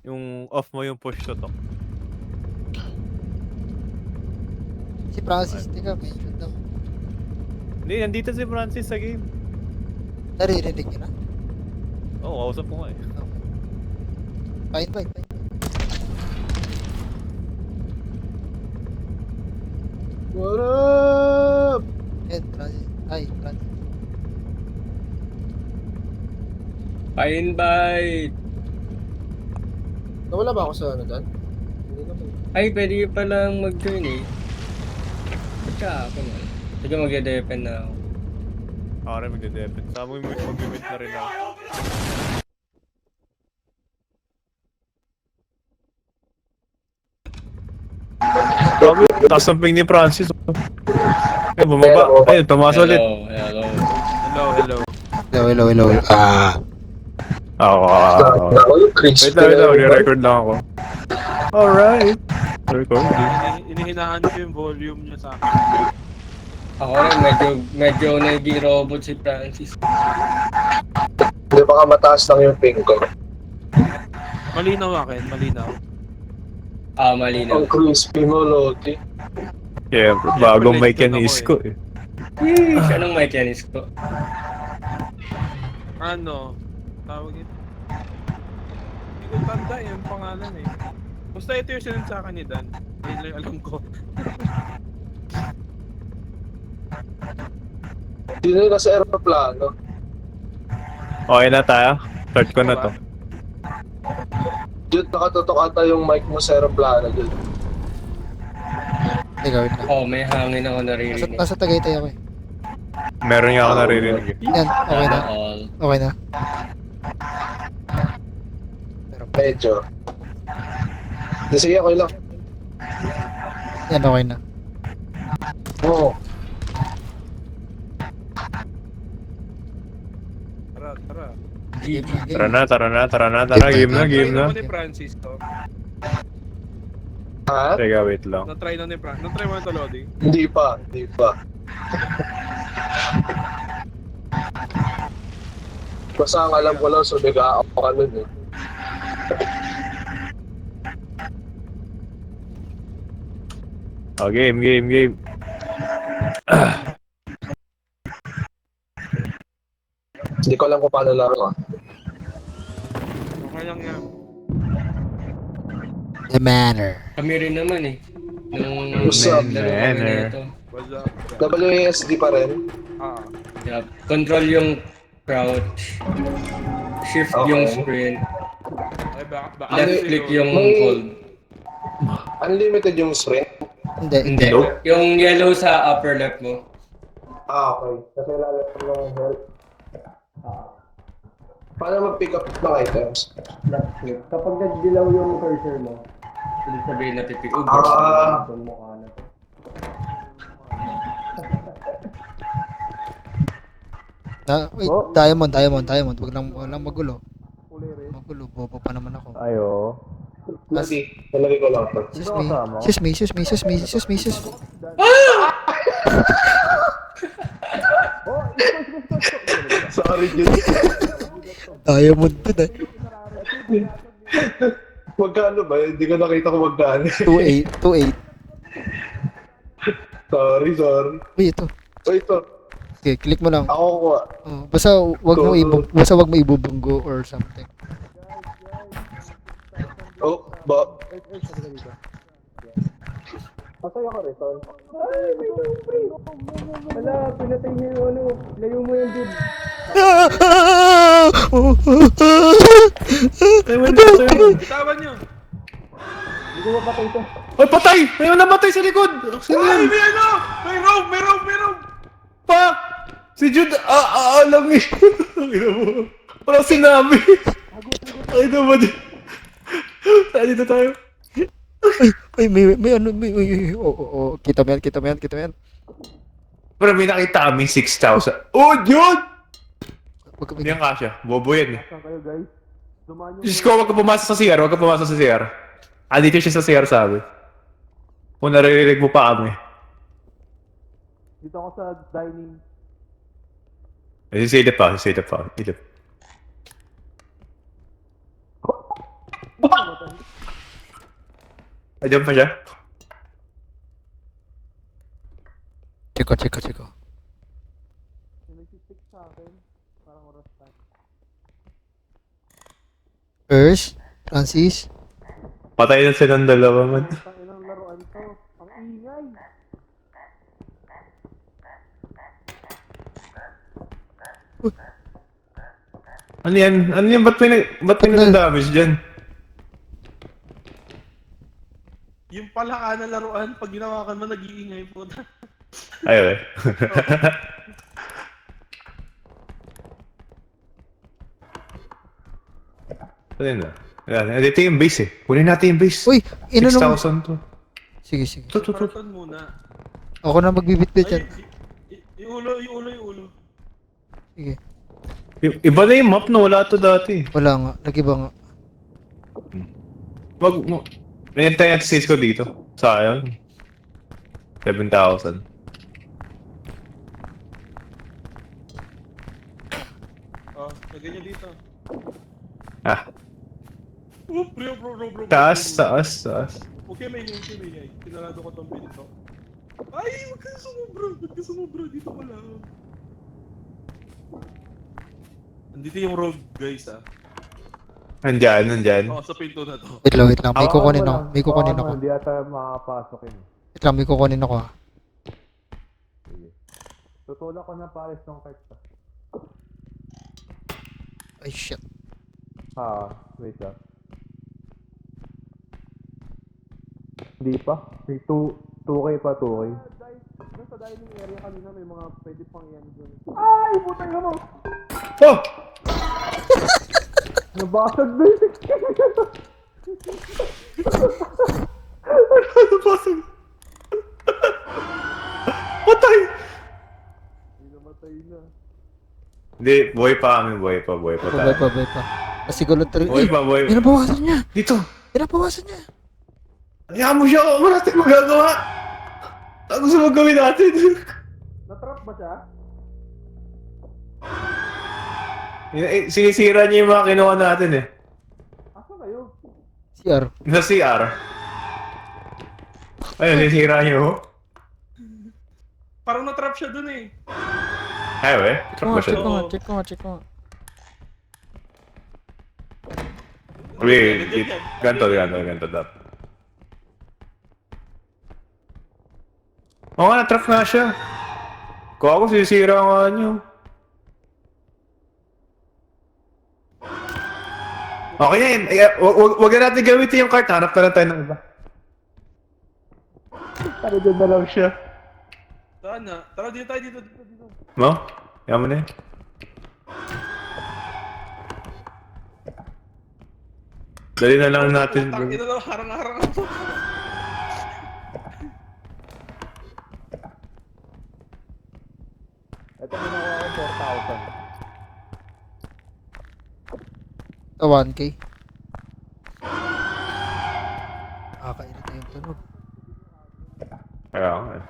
Yung off mo yung push to talk. Si Francis, teka, mention daw. Hindi, nandito si Francis sa game. Naririnig niyo na? Oo, kausap ko nga eh. Pa-invite. What up? Yan, Francis. Ay, Francis. Pa-invite! Nawala ba ako sa ano dyan? Hindi naman. Ay, pwede palang mag-join eh. Pagka ako man. Sige, mag-depend na ako. Ako rin magde-depend. Sa mo mag-mute na rin ako. Taas ang ping ni Francis. Ay, bumaba. Ay, tumaso ulit. Hello. Hello. Ako. Ako yung cringe. Wait lang, record lang ako. Alright. Recording. Inihinaan ko yung volume niya sa akin. Ako rin, medyo nag-robot si Francis. Hindi, baka mataas lang yung ping ko. Malinaw akin, malinaw. Ah, malinaw. Ang crispy mo, Lodi. Yeah, bagong mic yan isko eh. Yeesh, anong mic yan isko? Ano? Tawag ito. Hindi ko tanda yung pangalan eh. Basta ito yung sinend sa akin ni Dan. Yun lang alam ko. Hindi na nasa aeroplano. Okay na tayo. Start ko na to. Dude, nakatutok ata yung mic mo sa aeroplano, dude. Teka, wait lang. Oh, may hangin ako naririnig. Nasa Tagaytay ako eh. Meron nga ako naririnig eh. Yan, okay na. All. Okay na. Medyo. Sige, okay lang. Yan, okay na. Oo. Tara. Game na, game. Tara, game na. Na-try naman ni Francis to. Ha? Teka, wait lang. Na-try na ni Francis. Na-try mo na to, Lodi. Hindi pa. Basta ang alam ko lang, sumiga ako ka nun eh. Oh, game. Hindi ko alam kung paano laro ah. Okay lang yan. The manner. Kami rin naman eh. Nung What's up, laro kami man? nito. What's up? WASD pa rin. Ah. Yeah, control yung crouch. Shift Okay. yung sprint. Ay, baka Left click yung May- hold. Unlimited yung sprint. Hindi. Yung yellow sa upper left mo. Ah, okay. Kasi lalagyan ng health. Paano mag-pick up ng items? Left click. Kapag nag-dilaw yung cursor mo, ibig sabihin na pipick. Ah. Itong mukha na to. Wait, diamond. Wag lang magulo. Magulo, bobo pa naman ako. Ayo. Lagi. Nalagay ko lang to. Excuse me. Sorry, dude. Diamond to na. Magkano ba? Hindi ko nakita kung magkano. 2.8. Sorry. Uy, ito. So ito, Okay, click mo lang. ako kuha. Oh, basta wag mo ibubunggo or something. Oh, ba? Masaya ka rin, Ton. Wala, pinatay niyo yung ano. Layo mo yung dude. Bitawan nyo! Ay, patay! May namatay sa likod! Sino Ay, yan? may ano! May rope! Pa! Si Jude, alam eh. Ina mo. Parang sinabi. Ay naman. Saan dito tayo? Ay, may ano, kita mo yan. Pero may nakita kami 6,000. Oh, Jude! Wag ka Hindi yan kasya. Bobo yan eh. Saan kayo, guys? Dumaan yung... Diyos ko, wag ka pumasok sa CR. Dito siya sa CR, sabi. Kung naririnig mo pa kami. Dito ako sa dining. Silip pa. Ayan pa siya. Check ko. First, Francis. Patay na silang dalawa man. Ano yan? Ano yan? Ba't may na-damage dyan? Yung palaka na laruan, pag ginawakan mo, nag-iingay po. Ay, okay. Ano yun na? Ayan, ito yung base eh. Kunin natin yung base. Uy, ino naman. 6,000 to. Sige. To. Marathon muna. Ako na magbibit-bit Ay, yan. yung ulo. Sige. Iba na yung map na wala to dati. Wala nga. Nag-iba nga. Nintay natin stage ko dito. Sayang. 7,000. Oh, lagyan niyo dito. Ah, Oh, bro. taas. Okay, may ingay. Pinarado ko tong pinto. Ay, huwag ka sumubra. Dito ka lang. Andito yung rogue, guys, ah. Nandyan. Oo, sa pinto na to. Wait lang. May kukunin ako. Hindi ata makapasok yun. Wait lang, may kukunin ako ah. Sige. Tutulak ko na pares ng cart pa. Ay, shit. Wait lang. Hindi pa. May 2K pa, 2K. Doon sa dining area kanina may mga pwede pang yan doon. Ay, putang ina mo! Oh! Nabasag na yung 16. Nabasag. Patay! Hindi namatay na. Hindi, buhay pa kami, buhay pa tayo. Babay pa. Kasi gulo talaga. Buhay pa. Pinabawasan niya. Dito! Pinabawasan niya. Hayaan mo siya! Wala tayong magagawa! Ano gusto mo gawin natin? Natrap ba siya? Sinisira niya yung mga kinuha natin eh. Asa kayo? CR. Sa CR. Ayun, sinisira niyo. Oh. Parang natrap siya dun eh. Ay, we. Trap ba siya? Check ko nga. Wait, ganto dap. Oo nga, na-trap nga siya. Kung ako, sisira nga niyo. Okay na yun. Wag na natin gamitin yung cart. Hanap na lang tayo ng iba. Para dyan na lang siya. Saan na? Tara, dito tayo, dito. No? Yaman na yun. Dali na lang natin. Putang ina na, harang-harang ako. Ito mo nakuha ko 4,000. 1K. Kakainit na yung tunog. Kaya nga eh.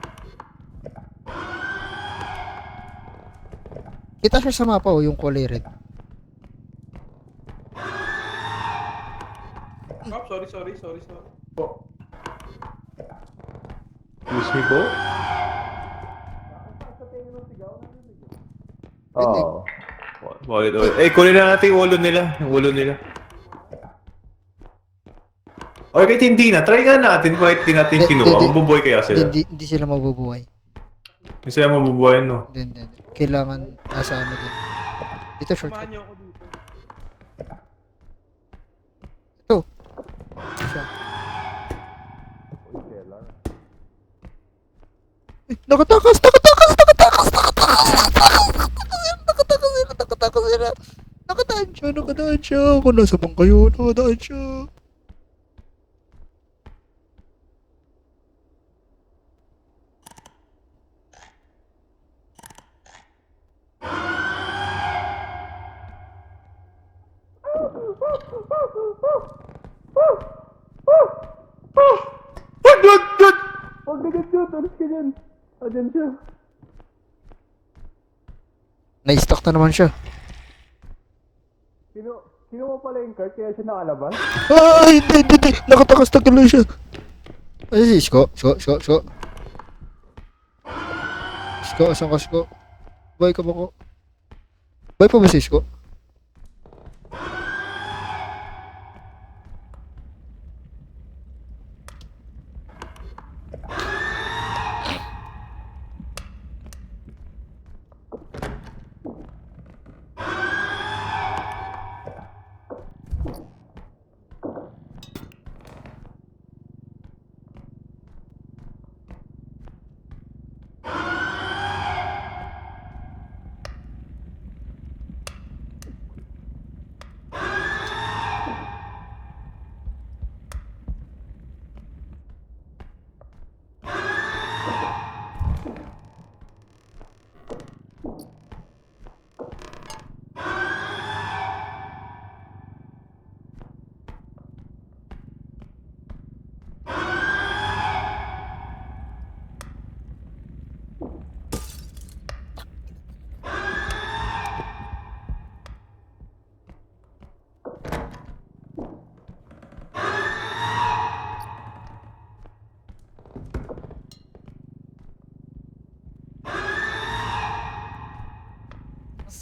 Kita siya sa mapa yung kulay red. Oh, sorry. Excuse me po? Oo. Ulit. Kunin na natin yung ulo nila. Okay, kahit hindi na. Try nga natin kahit hindi natin kinuha. Mabubuhay kaya sila. Hindi sila mabubuhay. Hindi sila mabubuhay, no? Hindi. Kailangan nasa ano din. Dito short. Samahan niyo ako dito. Ito. Siya. Nakatakas sila. Nakadaan siya. Kung nasa bang kayo, nakadaan siya. Huwag na ganyan, alis ka dyan. Adyan siya. Na-stock na naman siya. Kinuha pala yung yung card kaya siya nakalabas? Ay, hindi. Nakatakas na tuloy siya. Ay, si Isko. Isko. Asan ka, Isko? Buhay ka ba ko? Buhay pa ba si Isko?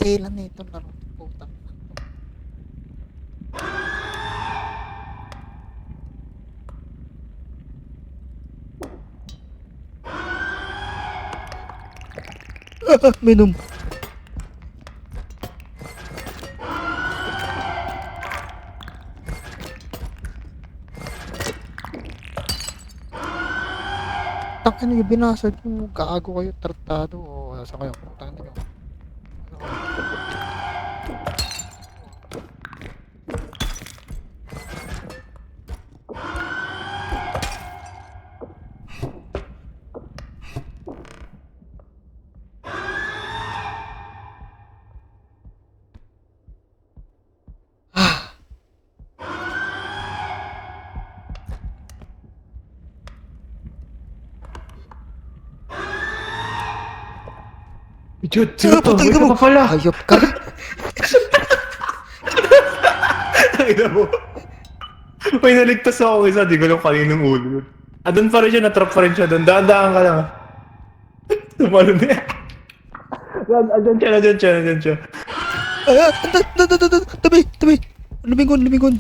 Sila na ito laro. Putang. Minum. Takan niyo binasag yung gago kayo tratado o sa kayo. Takan niyo. Jud, sino to? Wait ka pa pala. Hayop ka. Ina mo. May naligtas ako isa, di ko lang kaninong ulo. Doon pa rin siya, natrap pa rin siya doon. Daan-daan ka lang. Tumalo na yan. Andyan siya. Tabi. Lumingon.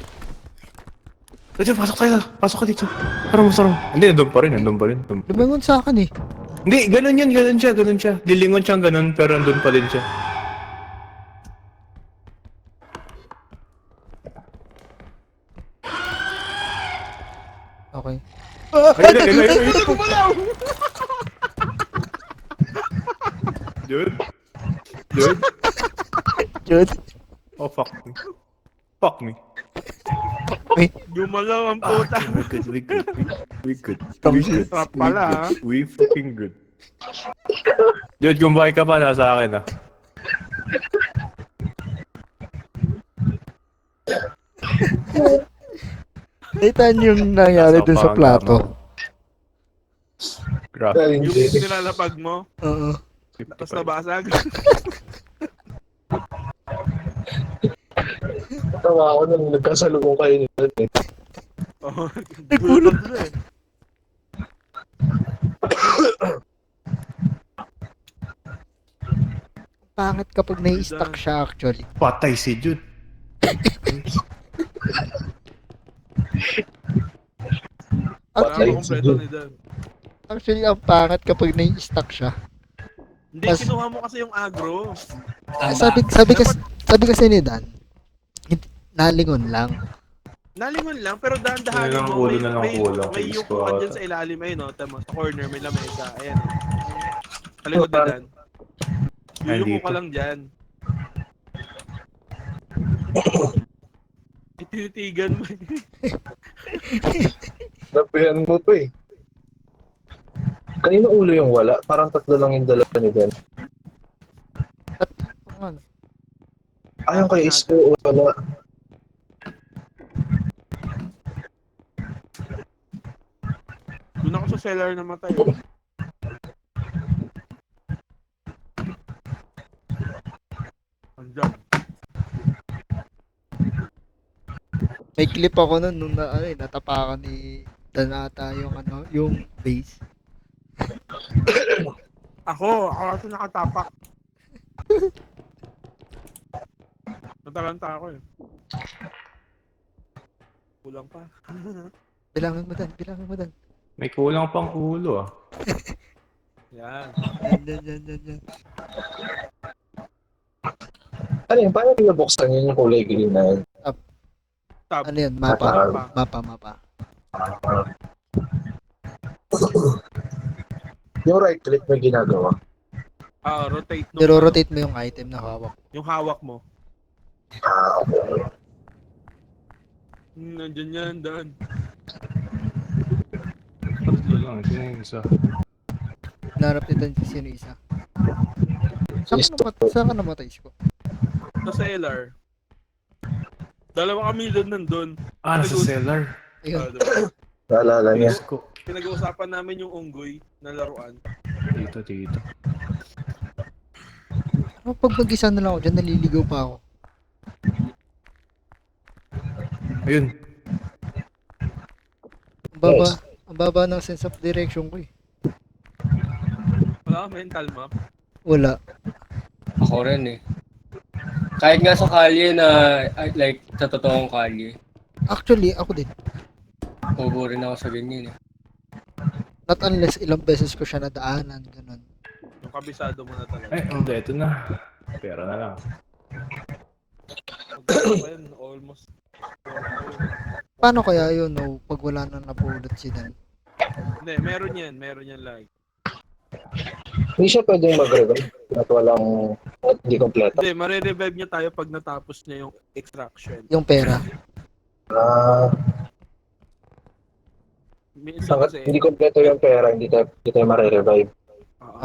Dito, pasok ka dito. Sarong. Hindi, nandun pa rin. Lumingon sa akin eh. Hindi, ganun siya. Lilingon siyang ganun, pero nandun pa din siya. Okay. Ayun. Dude. Oh, fuck me. Gumalaw ang puta. We good. Trap pala, ha? We fucking good. Dude, kung bakit ka pa, nasa akin, ah. Nakita niyo yung nangyari dun sa plato. Grabe. Hindi. Yung nilalapag mo, Oo. tapos nabasag. Tawa ako nung nagkasalubong kayo nito. Oh, Nagulat. sila eh. Pangit kapag nai-stuck siya actually. Patay si Jude. Patay Parang si kompleto Jude. ni Dan. Actually, ang pangit kapag nai-stuck siya. Hindi, Mas- kinuha mo kasi yung agro. Sabi kasi ni Dan, nalingon lang. Nalingon lang, pero dahan-dahanin Yun lang mo. ulo na lang kulang. May Tingis yuko ko ka ata. dyan sa ilalim ayun, no? Tama, sa corner, may lamesa. Ayan. Sa likod ni Dan. Yuyuko Nandito. ka lang dyan. Itinitigan mo. Napihan mo pa eh. Kanina ulo yung wala. Parang tatlo lang yung dala ni Ben. Ano? Ayun kay Isko wala. Doon ako sa cellar namatay. Andiyan. May clip ako nun nung natapakan ni Dan ata yung yung base. Ako kasi nakatapak. Natalanta ako eh. Kulang pa. Bilangin mo Dan. May kulang pang ulo ah. Yan. Yan. Ano yun? Paano pinabuksan yun yung kulay green na yun? Tab. Ano yun? Mapa. Mapa. Mapa. Yung right click may ginagawa. Rotate no. Niro-rotate mo yung item na hawak. Yung hawak mo. Okay. Nandiyan yan, Dan. Tatlo lang. Ito na yung isa. Narap ni Dan sino isa. Saan ka namatay ko? Sa LR. Dalawa kami doon nandun. Nasa cellar. Ayun. Diba? Naalala niya. Yes ko. Pinag-uusapan namin yung unggoy na laruan. Dito. Pag mag-isa na lang ako dyan, naliligaw pa ako. Ayun. Ang baba ng sense of direction ko eh. Wala ka mental map. Wala. Ako rin eh. Kahit nga sa kalye na, like, sa totoong kalye, Actually, ako din. bobo rin ako sa ganyan eh. Not unless ilang beses ko siya nadaanan, ganun. Yung kabisado mo na talaga. Hindi. Ito na. Pera na lang. Ayun, almost. Paano kaya yun, no, pag wala na napulot si Dan? Hindi, meron yan like. Hindi siya pwedeng mag-revive at walang hindi kompleto. Hindi, mare-revive niya tayo pag natapos niya yung extraction. Yung pera. Minsan kasi, Hindi kompleto yung pera, hindi tayo mare-revive.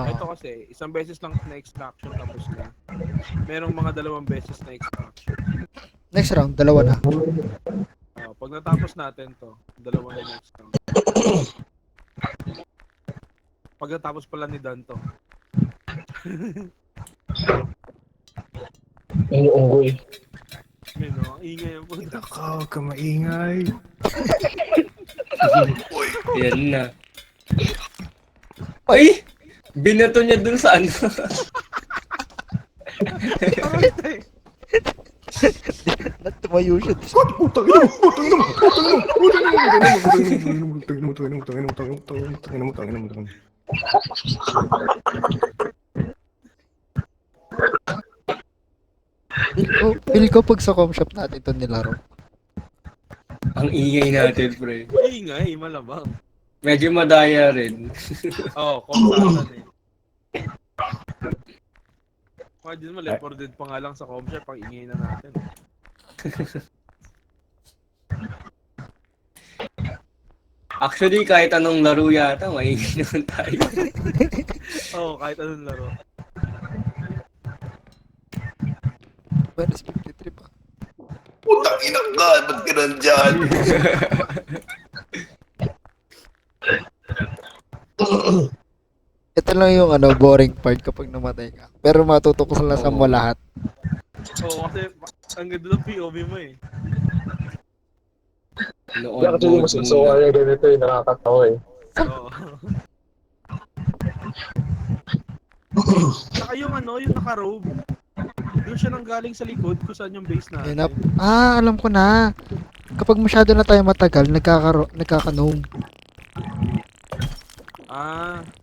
ito kasi, isang beses lang na extraction tapos na. Merong mga 2 beses na extraction. Next round, 2 na. Pag natapos natin to, 2 na next round. Pag natapos pala ni Dan to. Yung unggoy. Ang ingay ang punta. Huwag ka maingay. Yan na. Ay! Binato niya dun sa ano. Tumayo siya. Feel ko pag sa com shop natin ito nilaro. Ang ingay natin, pre. Ingay, malamang. Medyo madaya rin. Komsatan eh. Imagine mo, Left 4 Dead pa nga lang sa com shop, pang ingay na natin. Actually, kahit anong laro yata, maingay naman tayo. Kahit anong laro. Minus 53 pa. Putang inang ka! Ba't ka nandyan? Ito lang yung boring part kapag namatay ka. Pero matutuklasan mo lahat. Kasi ang ganda ng POV mo eh. Noon, Kaya actually mas gusto ko kaya ganito yung nakakatawa eh. Oo. Saka yung yung naka-robe. Doon siya nang galing sa likod kung saan yung base natin. Alam ko na. Kapag masyado na tayo matagal, nagkaka-gnome.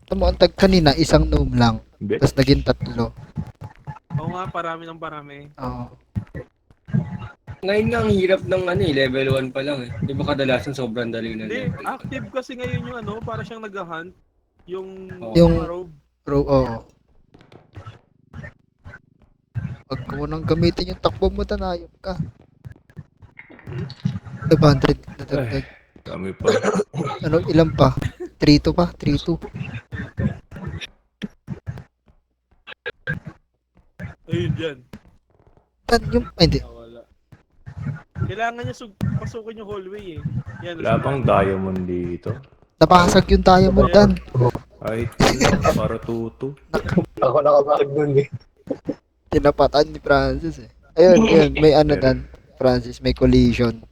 Tamo ang tag kanina, isang gnome lang. Tapos naging 3. Oo nga, parami ng parami. Oo. Ngayon nga ang hirap ng level 1 pa lang eh. Di ba kadalasan sobrang dali na Hindi, level? active kasi ngayon yung para siyang nag-hunt. Yung robe. Oo. Pag mo nang gamitin yung takbo mo, tanayop ka. 500 na dagdag. Dami pa. Ilan pa? 3-2 pa? 3-2. Ayun dyan. Hindi. Wala. Kailangan niya pasukin yung hallway eh. Yan, Wala pang diamond dito. Napakasag yung diamond, Dan. Kahit para tuto. Ako nakabakit dun eh. Tinapatan ni Francis eh. Ayun. May Dan. Francis, may collision.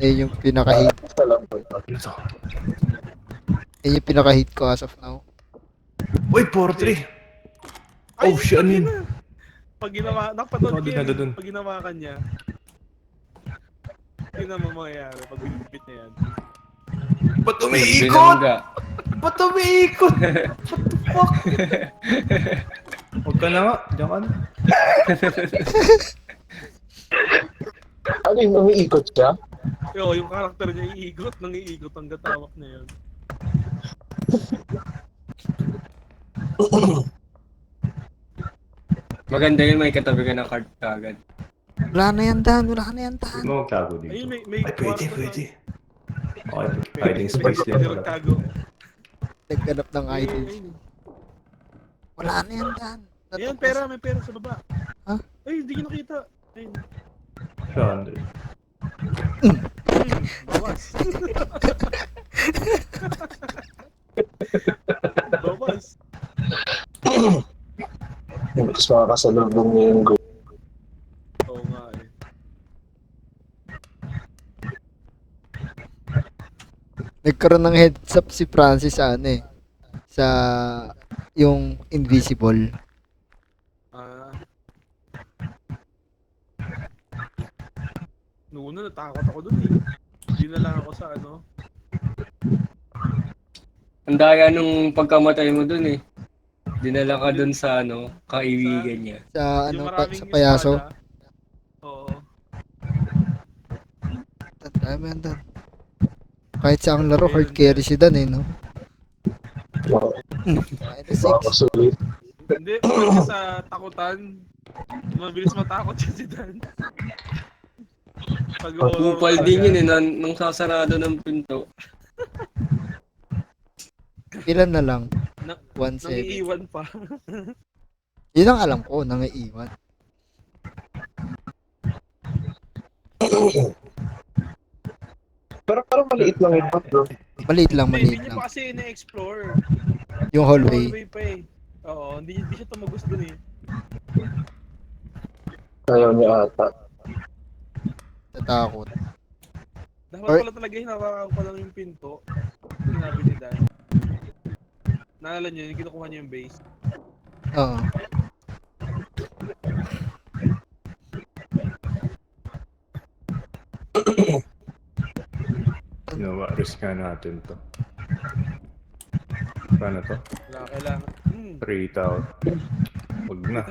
Eh, yung pinaka-hit. Basta lang po. Ano to? Eh, yung pinaka-hit ko as of now. Uy, 4-3. Oh, shit, ano yun? Pag ginawa, nakapanood Doon ko na, yan. doon. Pag ginawa ka niya, yun naman mangyayari pag binibit niya yan. Ba't umiikot? Binangga. Ba't umiikot? What the fuck? Huwag ka na nga. Diyan ka na. Ano yung umiikot siya? Yo, yung karakter niya iikot, nangiikot ang gatawak niya yun. Maganda yun, may katabi ka ng card kagad. Wala na yan, Dan. Wala na yan, Dan. Huwag mo magtago dito. Ayun, may Ay, pwede, kwarto pwede. na. Okay, hiding space din Pwede pala. magtago. Nagganap ng Ayun, items. ayun. Wala na yan, Dan. Ayan, pera, may pera sa baba. Ha? Ay, hindi ko nakita. Ayun. 100. Bawas. Bawas. Mas makakasalubong niya yung go. Oo nga eh. Nagkaroon ng heads up si Francis sa ano eh. Sa yung invisible. Ah. Noon na natakot ako dun eh. Hindi na lang ako sa ano. Ang daya nung pagkamatay mo dun eh. Dinala ka dun sa ano, kaibigan niya. Sa Yung ano, maraming sa payaso. espada. Oo. Tama yan, Dan. Kahit sa ang laro, hard carry si Dan eh, no? Minus 6. Makakasulit. Hindi, pwede sa takutan. Mabilis matakot siya si Dan. Pag Kupal din yun eh, nung sasarado ng pinto. Ilan na lang? Na- 1-7. Nangiiwan pa. Yun ang alam ko, nangaiwan. Pero parang maliit lang yun, bro. Maliit lang, Hindi maliit niya lang. pa kasi na-explore. Yung hallway. Hallway pa eh. Oo, hindi siya tumagos dun eh. Ayaw niya ata. Natakot. Dapat Or- pala talaga hinawakan ko lang yung pinto. Sinabi ni Dan. Naalala niyo, yung kinukuha niya yung base. Oo. Ginawa, risk nga natin to. Paano to? Wala kailangan. 3,000. Huwag na.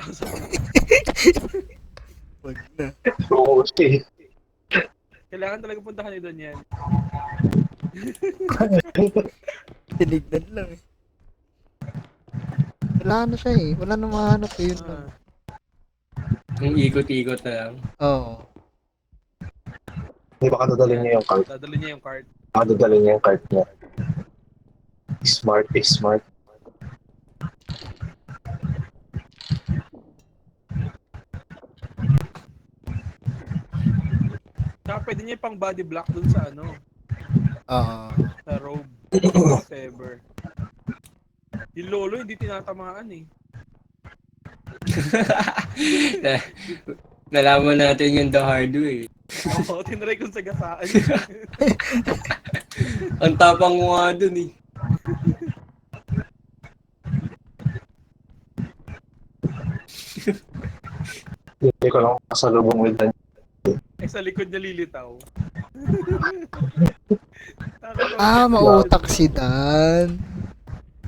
Wag na. Oo, okay. Kailangan talaga puntahan ni Don yan. Tinignan lang eh. Wala na siya eh. Wala na mahanap eh. Yun lang. Yung ikot-ikot na lang. Oo. Hindi baka dadalhin niya yung card. Dadali niya yung card. Baka dadalhin niya yung card niya. Smart is smart. Saka pwede niya pang body block dun sa ano, Oo. sa robe. Whatever. Yung lolo hindi tinatamaan eh. Nalaman natin yung the hard way. Oo, tinry kong sagasaan. Ang tapang mo nga dun eh. Hindi ko lang kasalubong with Dan. Eh sa likod niya lilitaw. Mautak si Dan.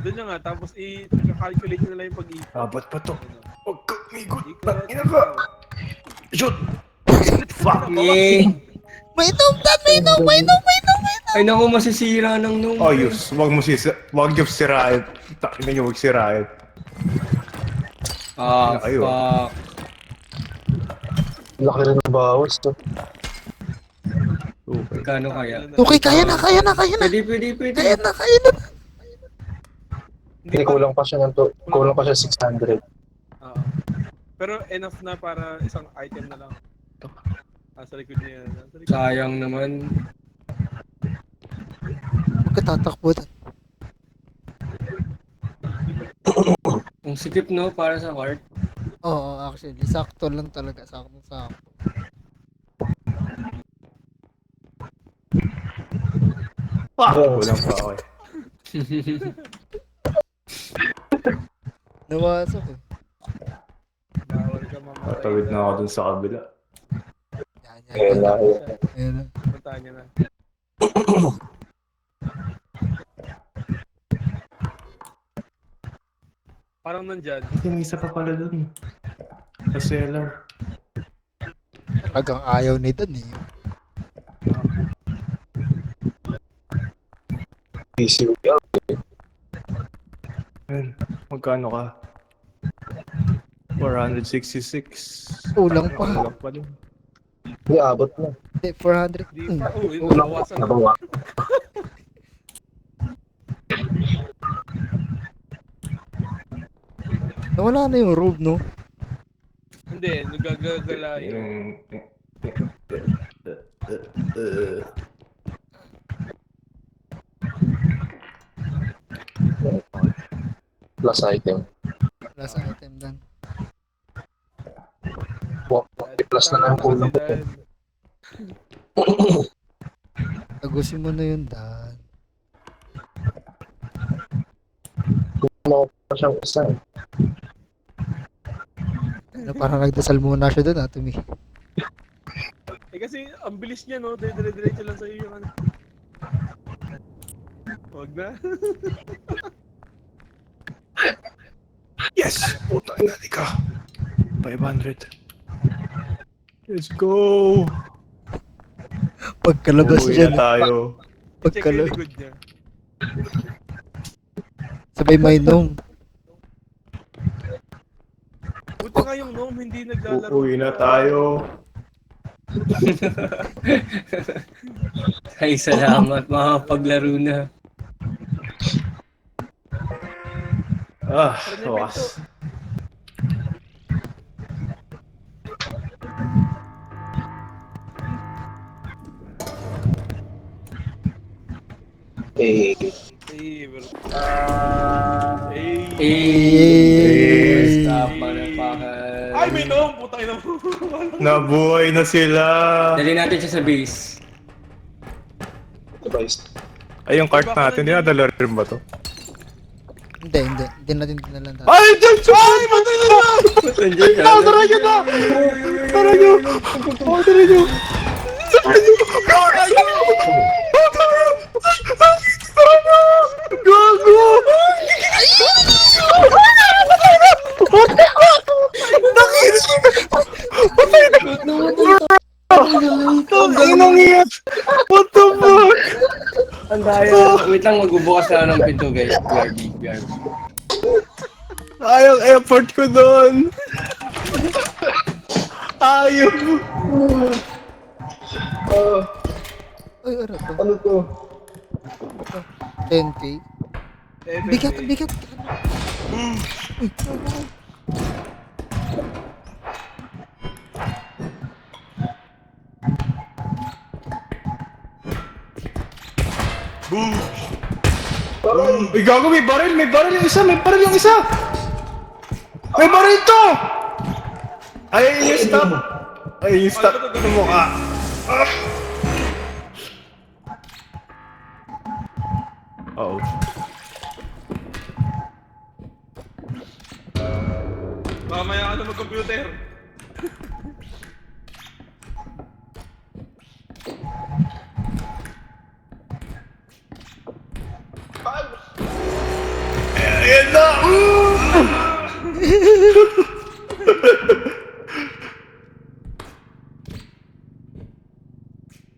Doon niya nga, tapos i-calculate niya na lang yung pag-ikot. Abat pa to. Ano. Huwag ka umikot. Ikot, Ina ka. Shoot! Fuck! Yeah. May inom, Dan! May inom! May inom! May inom! Ay naku, masisira ng nung. Ayos. Huwag niyo sirain. Takin niyo huwag sirain. Ah, Ayun. fuck. Laki rin ng bawas. No? Okay. Kano kaya? Okay, kaya na! Kaya na! Kaya na! Pwede. Kaya na! Kaya na! Hindi, kulang pa siya ng kulang pa siya 600. Oo. Pero enough na para isang item na lang. Nasa likod niya yan. Nasa likod. Sayang naman. Huwag ka tatakbo, Dan. Ang sikip no, para sa cart. Oo, actually. Sakto lang talaga. Sakto. Kulang pa ako eh. Nawasok eh. Bawal ka mamatay. Tatawid na ako dun sa kabila. Yan, yan, Ayun na. yan. Ayan na. Puntahan niya na. Parang nandyan. Yung isa pa pala dun. Sa cellar. Talagang ayaw ni Dan eh. PCUL. Ayun, magkano ka? 466. Kulang pa. Kulang pa dun. Hindi, abot na. Hindi, 400. Di Hmm. pa. Uy, nabawasan na. Nabawa. Nawala na yung robe, no? Hindi, nagagagala yun. Yung... Plus item. Last item, Dan. Plus na lang kulang ko. Tagusin mo na yun, Dan. Kumawa pa siyang isa eh. Ano, parang nagdasal muna siya doon, Tumi. Eh kasi, ang bilis niya, no? Dire-diretso lang sa'yo yung ano. Huwag na. Yes! Puta na, ka. 500. Let's go! Pagkalabas Uuwi dyan, na tayo. Check yung likod niya. sabay mainom. Buti nga yung gnome hindi naglalaro. Uuwi na tayo. Ay, salamat. Makapaglaro na. Ah, tawas. Eh, Eh, bro. Stop, motherfucker. Ay, may gnome! Putang ina mo. Nabuhay na sila. Dali natin siya sa base. device. Ay, yung cart natin, dinadala rin ba to? Hindi, hindi. Hindi natin dinalan tayo. Ay, dyan siya! Ay, matay na! Nandiyan siya. Tara nyo na! Tara nyo! Oh, tara nyo! Tara nyo! Tara nyo! Tara nyo! Gago! Patay na! Inang iyan! What the fuck? Ang daya. Wait lang, magbubukas na ng pinto, guys. BRB. Ayang effort ko doon! Ayaw! Ay, ano to? Ano to? 10k? Eh, Bigat, eh, bigat. Uy, gago, may baril! May baril yung isa! May baril yung isa! May baril to! Ay, yung stop! Ay, yung stop ng mukha! Oh. mamaya ka na mag-computer. Ayan na!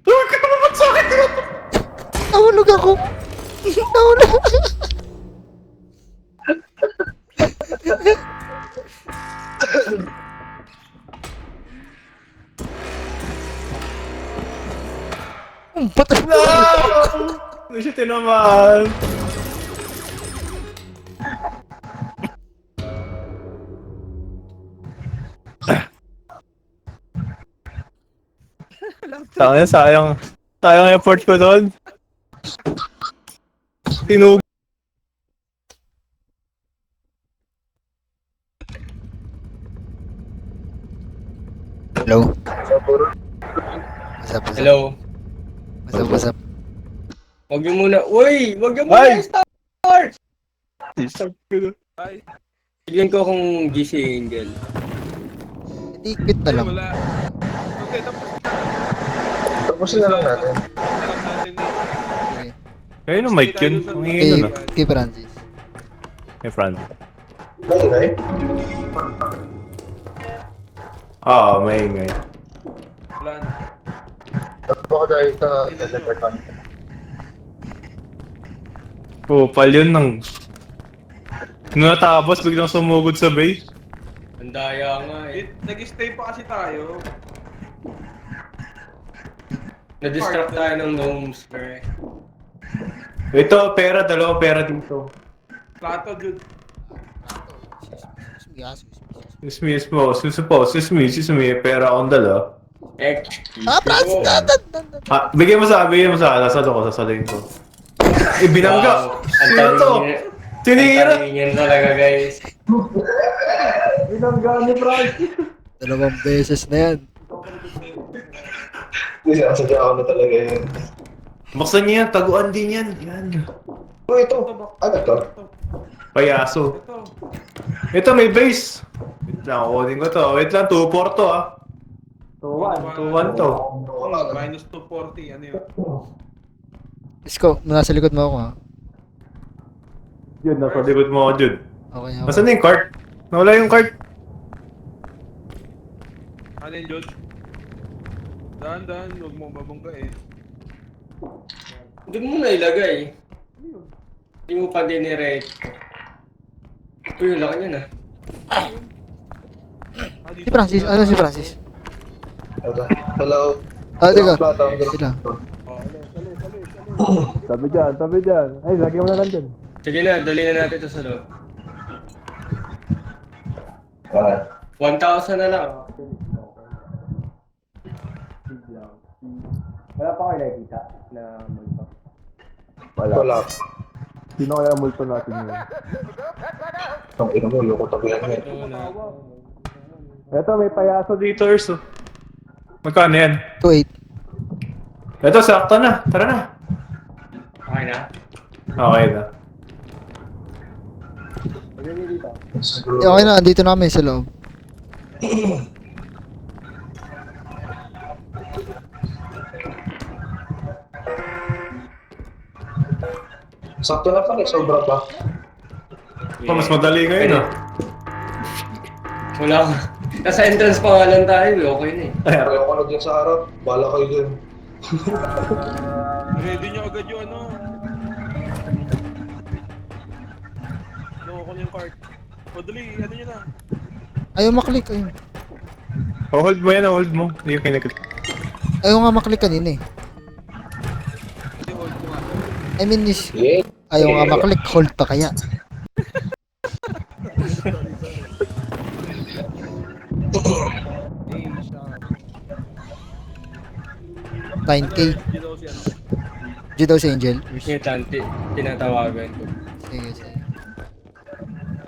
Huwag ka naman sa akin! Nahulog ako! Nahulog! Patay na! Ano siya tinamaan? Sayang, sayang. Sayang effort ko doon. Tinug. Hello? What's up, what's up? Hello. What's up, what's up? Huwag niyo muna. Uy! Huwag niyo muna Ay! i-start! Ay, Tignan ko kung GC Angel. Hindi, quit na ay, lang. wala. Okay, tapos Tapusin na lang natin. lang natin eh. Okay. Kayo no mic yun. Ang Kay, ingin nun ah. kay Francis. Kay Fran. Maingay? Maingay. Wala na. Baka dahil sa Electric Content. Pal yun ng... Nung natapos, biglang sumugod sa base. Ang daya nga eh. Nag-stay pa kasi tayo. Na-distract tayo ng gnomes, pre. Ito, pera, dalawa pera dito. Plato, dude. Yes. Sismi, pera akong dala. Ah, Francis! Bigyan mo sa sasalihin ko. Binangga! Sino to? Tinira! Ang talaga, guys. Binangga ni Francis! 2 beses na yan. Hindi, sadya ako na talaga yun. Buksan niya yan, taguan din yan. Yan. Oh, ito. Ano to? Payaso. Ito. Ito, may base. Wait lang, kukunin ko to. Wait lang, 2-4 to ah. 2-1 to. Minus 240, ano yun? Isko, nasa likod mo ako ha. Yun, nasa likod mo ako, Jun. Okay, okay. Nasaan na yung cart? Nawala yung cart. Ano yun, Jod? Dahan-dahan, huwag mo babangga eh. Doon mo na ilagay. Hindi mo pa dinirect. Uy, yung laki niya na. Si Francis, ano si Francis? Hello. Ah, teka. Plato. Sila. Tabi dyan. Ay, lagyan mo na lang dyan. Sige na, dali na natin ito sa loob. Ah, 1,000 na lang. Wala pa kayo nakikita na multo. wala. Sino kaya multo natin yun? Ang ina mo, loko tabi yan. Ito na. Ito, may payaso dito, Urso. Magkano yan? 2-8. Ito, sakto na. Tara na. Okay na? Okay na. Okay na, andito na kami sa loob. Sakto na pala, sobra pa. Mas madali ngayon ah. Wala ka. Nasa entrance pa nga lang tayo, okay na eh. Pareho ko na dyan sa harap. Bala kayo dyan. Ready nyo agad yung ano. Nakuha ko na yung cart. O dali, ano nyo na. Ayaw maklik, ayun. Hold mo yan, hold mo. Hindi yung kinaklik. Ayaw nga maklik kanina eh. Hindi, hold ko nga. I mean, is, Yeah. ayaw nga maklik, hold pa kaya. Hey, shot. 9K. Hindi daw si ano. Diyo daw si Angel. Yung tanti, tinatawagan ko. Sige, sige.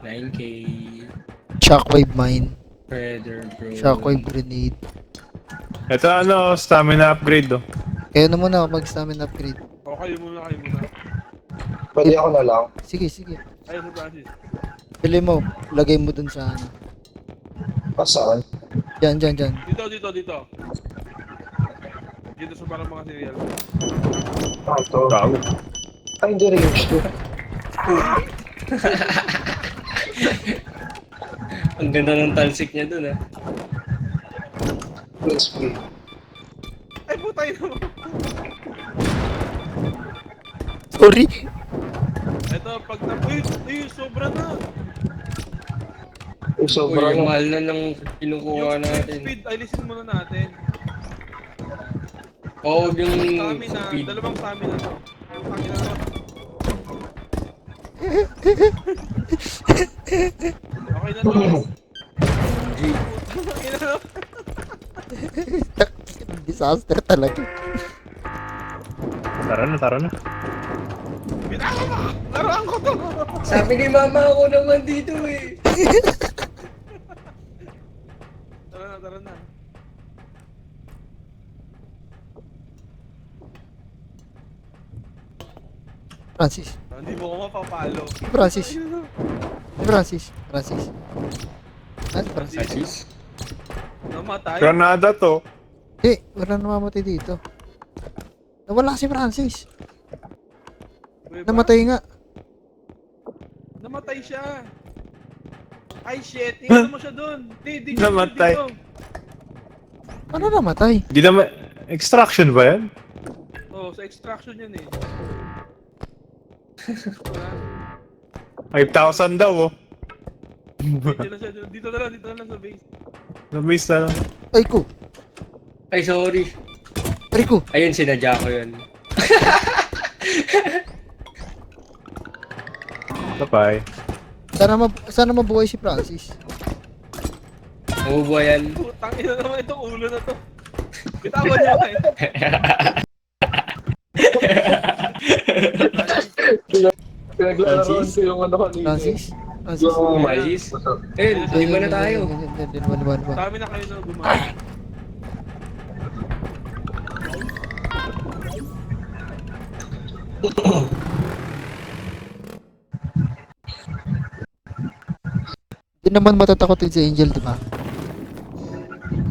9K. Shockwave mine. Predator, bro. Shockwave grenade. Ito ano, stamina upgrade oh. Kaya na muna ako mag-stamina upgrade. O, kayo muna, kayo muna. Pwede ako na lang. Sige, sige. Ayun si Francis. Pili mo, lagay mo dun sa ano. Saan? Diyan, diyan, diyan. Dito. Dito sa parang mga cereal. Ah, ito. Gago. Ay, hindi rin ito. Ang ganda ng talsik niya dun ah. Crispy. Ay, putay naman. Sorry. Ito, pag uy, sobra na. Ay, Uy, sobra yung na. mahal na ng kinukuha natin. Speed, alisin muna natin. Oo, yung Stamina, speed. dalawang stamina to. Stamina to. Okay na to. Okay na to. Disaster talaga. Tara na. Bitawa mo! Laruan ko to! Sabi ni mama ako naman dito eh. Tara na. Francis. Hindi mo ko mapapalo. Francis. Francis. Francis. Ano Francis? Francis? Namatay. Granada to. Wala namamatay dito. Nawala si Francis. Diba? Namatay nga. Namatay siya. Ay shit, tingnan mo siya doon. Di Namatay. dito. Ano namatay? Di naman... Extraction ba yan? Oh, sa extraction yan eh. 5,000 daw oh. Dito na lang sa base. Na-miss na lang. Ay ko. Ay, sorry. Ay ko. Ayun, sinadya ko yun. Bye. Sana mabuhay si Francis. Mabubuhay yan. Putang ina naman itong ulo na to. Bitawan niyo kayo. Pinaglalaroan ko yung ano kanina. Francis. Francis. Yung Francis. Eh, lima na tayo. Lima. Dami na kayo na gumamit. Hindi naman matatakotin si Angel, di ba?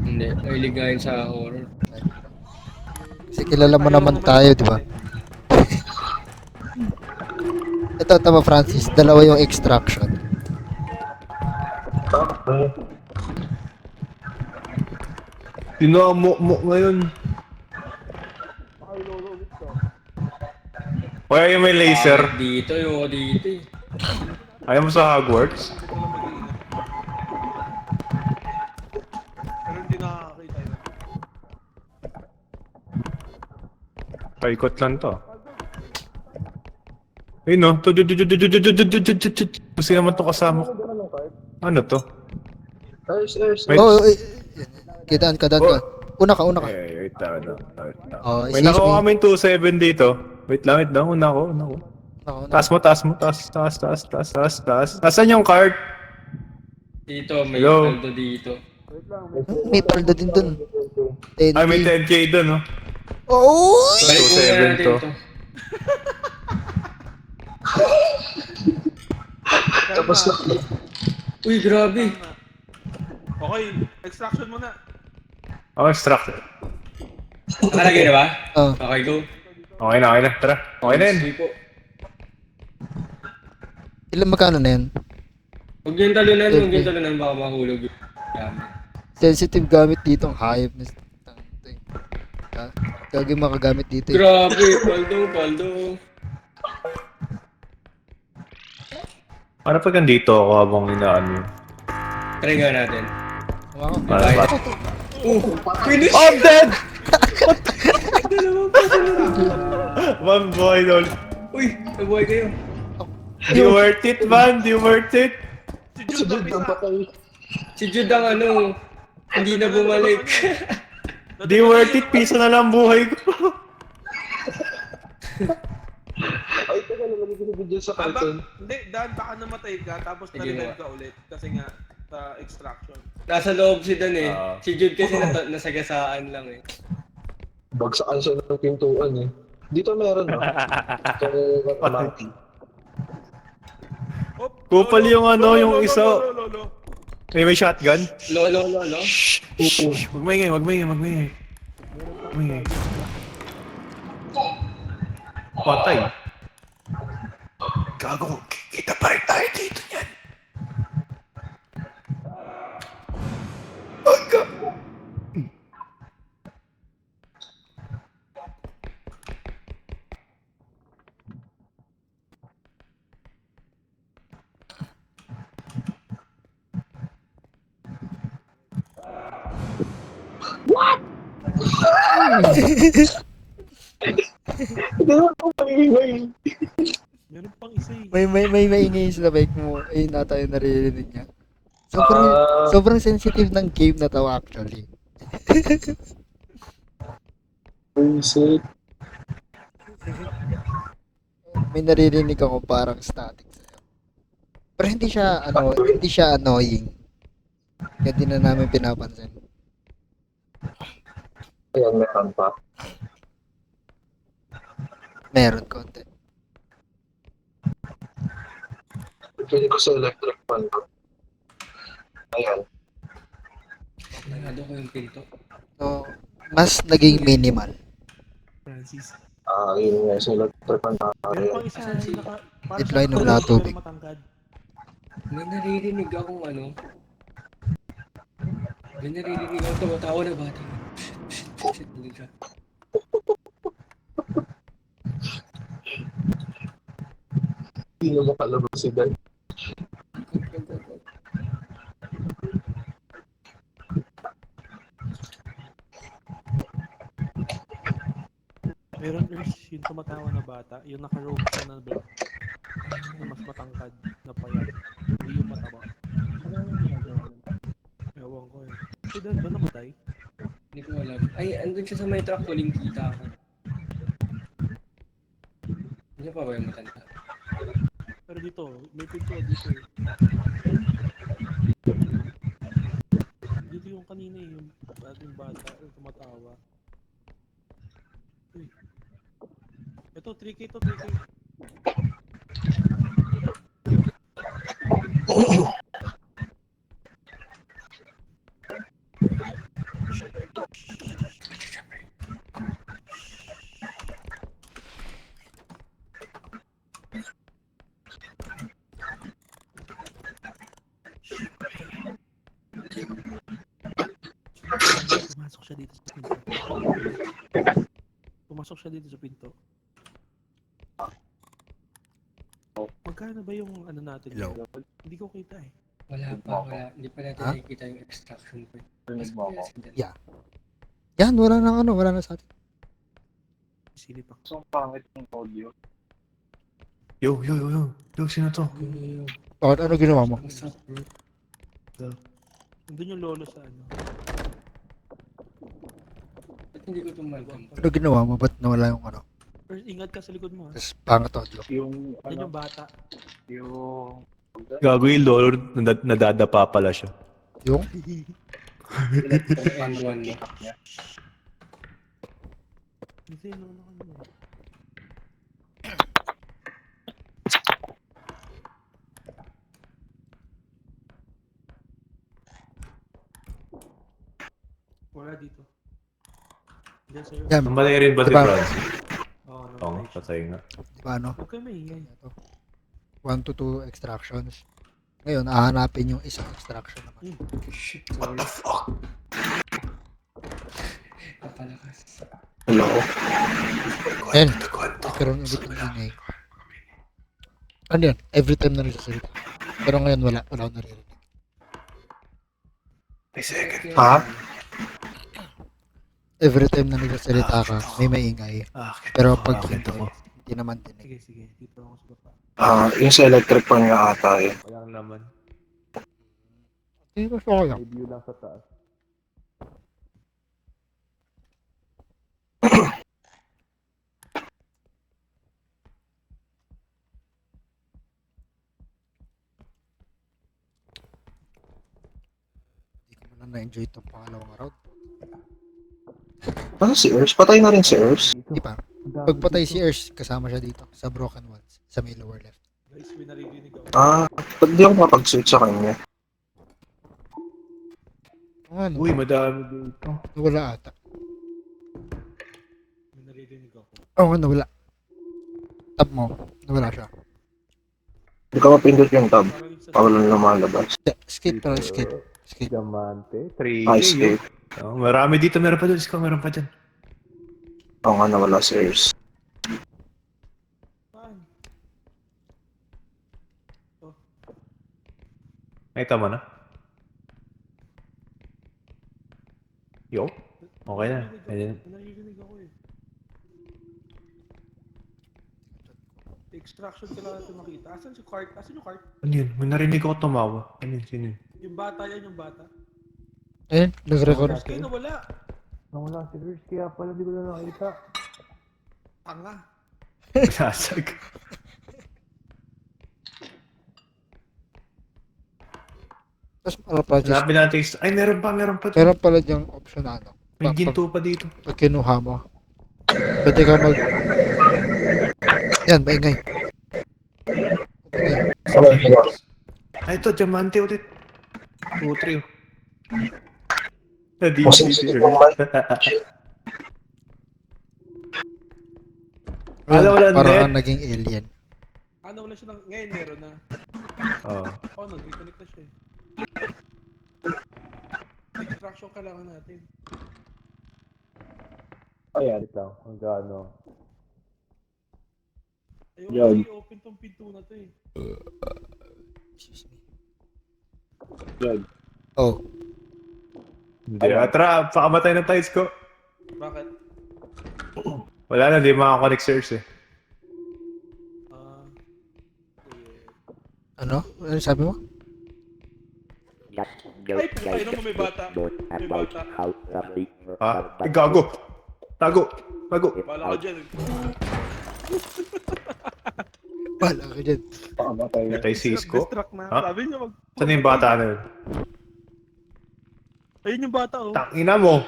Hindi, ay ligayin sa horror. Kasi kilala mo naman tayo, di ba? Ito, tama Francis. Dalawa yung extraction. Dinamo ngayon. Kaya yung may laser. Dito, yung dito eh. Ayaw mo sa Hogwarts? Ito lang mag-iingat. Pero hindi nakakakita yun. Paikot lang to. Ayun no. Kasi naman to kasama ko. Ano to? Wait. Oh, Kitaan ka. Una ka. Wait lang. Oh, May nakuha kami 2-7 dito. Wait lang. Una ko. Taas mo. Taas. Tasan yung card? Dito, may Hello? paldo dito. May paldo din dun. Ay, may 10k dun, no? Oh! Balik muna 2-7 natin to. to. Tapos na. Uy, grabe. Okay, extraction muna. Oh, extract. Nakalagay na ba? Oh. Okay, go. Okay na. Tara. Okay na yun. Sige po. Ilan magkano na yan? Huwag yung talunan, baka mahulog yung gamit. Sensitive gamit dito. Ang hayop na. Gagawin makagamit dito eh. Grabe, paldo. Para pag nandito ako habang inaano yun. Try nga natin. Wow. Para. Finish! Oh, I'm dead! One boy, lol. Uy, nabuhay kayo. Di worth it, man. Di worth it. Si Jude na pisa. Si Jude ang ano, hindi na bumalik. Di worth it. Piso na lang buhay ko. Ay, teka, lalagay ko sa video sa cartoon. Hindi, Dan, baka namatay ka, tapos Sige na-revive nga. ka ulit. Kasi nga, sa extraction. Nasa loob si Dan eh. Ah. Si Jude kasi nasagasaan lang eh. Bagsakan siya ng pintuan eh. Dito meron no? Ito, monkey. Oh, Kupal yung ano, yung isa. Lolo. May shotgun. Lolo. Huwag maingay. Patay. Gago. Kita pa rin tayo dito yan. Hindi naman ako pangingay. Meron pang isa eh. May maingay sa bike mo. Ayun na tayo naririnig niya. Ah. Sobrang sensitive ng game na to actually. Bullshit. May naririnig ako parang static sa'yo. Pero hindi siya annoying. Kaya di na namin pinapansin. Ayan, meron pa. Meron konti. Pili ko sa electric fan ko. Ayan. Nanado ko yung pinto. So, mas naging minimal. Francis. Yun nga, sa electric fan. Meron pang Ayan. isa Asan si- naka... Para Deadline sa wala tubig. matangkad. May naririnig akong ano. May naririnig akong tumatawa na bata. Shit, hindi siya. Hindi na makalabas si Dan. Meron Ers, yung tumatawa na bata, yung naka-robe siya na black. Na mas matangkad na payat. Hindi yung mataba. Ewan ko eh. Si Dan ba namatay? Hindi ko alam. Ay, andun siya sa may truck, huling kita ako. Hindi pa ba yung matanda? Pero dito, may pinto dito eh. Dito yung kanina eh, yung ating bata, yung tumatawa. Uy. Ito, 3K to, 3K. Pumasok siya dito sa pinto. Pumasok siya dito sa pinto. Magkano ba yung ano natin? Hello? Hindi ko kita eh. Wala. Hindi pa natin Ha? nakikita yung extraction point. Yeah. Yan, wala na sa atin. Silip ako. So, pangit yung audio. Yo, sino to? Bakit ano ginawa mo? What's up, bro? Nandun yung lolo sa ano. Ba't hindi ko tumalgam? Ano ginawa mo? Ba't nawala yung ano? First, ingat ka sa likod mo ha. Tapos pangat audio. Yung, Yan yung bata. yung... Gago yung lolo, nadadapa pala siya. Yung? Ang N1 mo. Hindi, lolo ka na. Wala dito. Diyan sa'yo. Yan, Namatay rin ba si Diba? Francis? Oo, ano. Oo, patay nga. diba ano? Huwag kayo maingay. 1 to 2 extractions. Ngayon, hahanapin yung isang extraction naman. Shit, sorry. fuck? Kapalakas. Hello? Ayan, nagkaroon ulit ng ingay. Ano yan? Every time na nagsasalita. Pero ngayon wala akong naririnig. May second. Ha? Every time na nagsasalita ka, may maingay. Pero pag hindi naman dinig. Sige. Dito ako sa baba. Yung sa electric fan nga ata eh. Walang naman. Hindi ko siya lang. May view lang sa taas. Hindi ko man na-enjoy itong pangalawang round. Ano si Ers? Patay na rin si Ers? Di ba? Pagpatay si Ers, kasama siya dito sa broken ones, sa may lower left. Guys, may naririnig ako. Ba't di ako makapag-switch sa kanya? Ano? Uy, madami dito. Nawala ata. May naririnig ako. Oo nga, nawala. Tab mo, nawala siya. Hindi ka mapindot yung tab. Parang yung sa... Pawalan lumalabas. Skip pala, skip. Skip. Diamante. 3. Escape. Marami dito. Meron pa dun. Meron pa dyan. Oo nga, nawala si Ers. Saan? Nakita mo na? Yo? Okay na. May naririnig ako eh. Extraction ko lang ito makita. Asan si cart? Asan yung cart? Ano yun? May narinig ako tumawa. Ano yun? Sino yun? Yung bata yan, yung bata. Ayun, nag-record. Ay, nawala. Nawala si Rich. Kaya pala di ko na nakita. Tanga. Sasag. Tapos ano pa, just, Hanapin natin. Ay, meron pa. meron pala diyang option na ano. May ginto pa dito. Pag kinuha mo, pwede ka mag... Yan, maingay. Okay. Ay, ito, diamante ulit. 2-3. Masing Alam mo lang, Parang net. kang naging alien. Ano wala siya ngayon meron na. Oo. Oh, nag-reconnect na siya eh. Extraction kailangan natin. Ay, alit lang. Hanggang ano. Ayun Yan. kasi open tong pinto na to eh. Excuse me. Yan. Oh, Hindi. Tara, pakamatay ng tiles ko. Bakit? Wala na, di makakonect search eh. ano? Ano sabi mo? Ay, putay naman may bata. May bata. Ah, ay, gago. Tago. Tago. Bala ka dyan. Wala ka dyan. Pakamatay na. Tay Cisco. Distract na. Ha? Sabi niya mag... Saan yung bata na yun? Ayun yung bata oh. Tangina mo.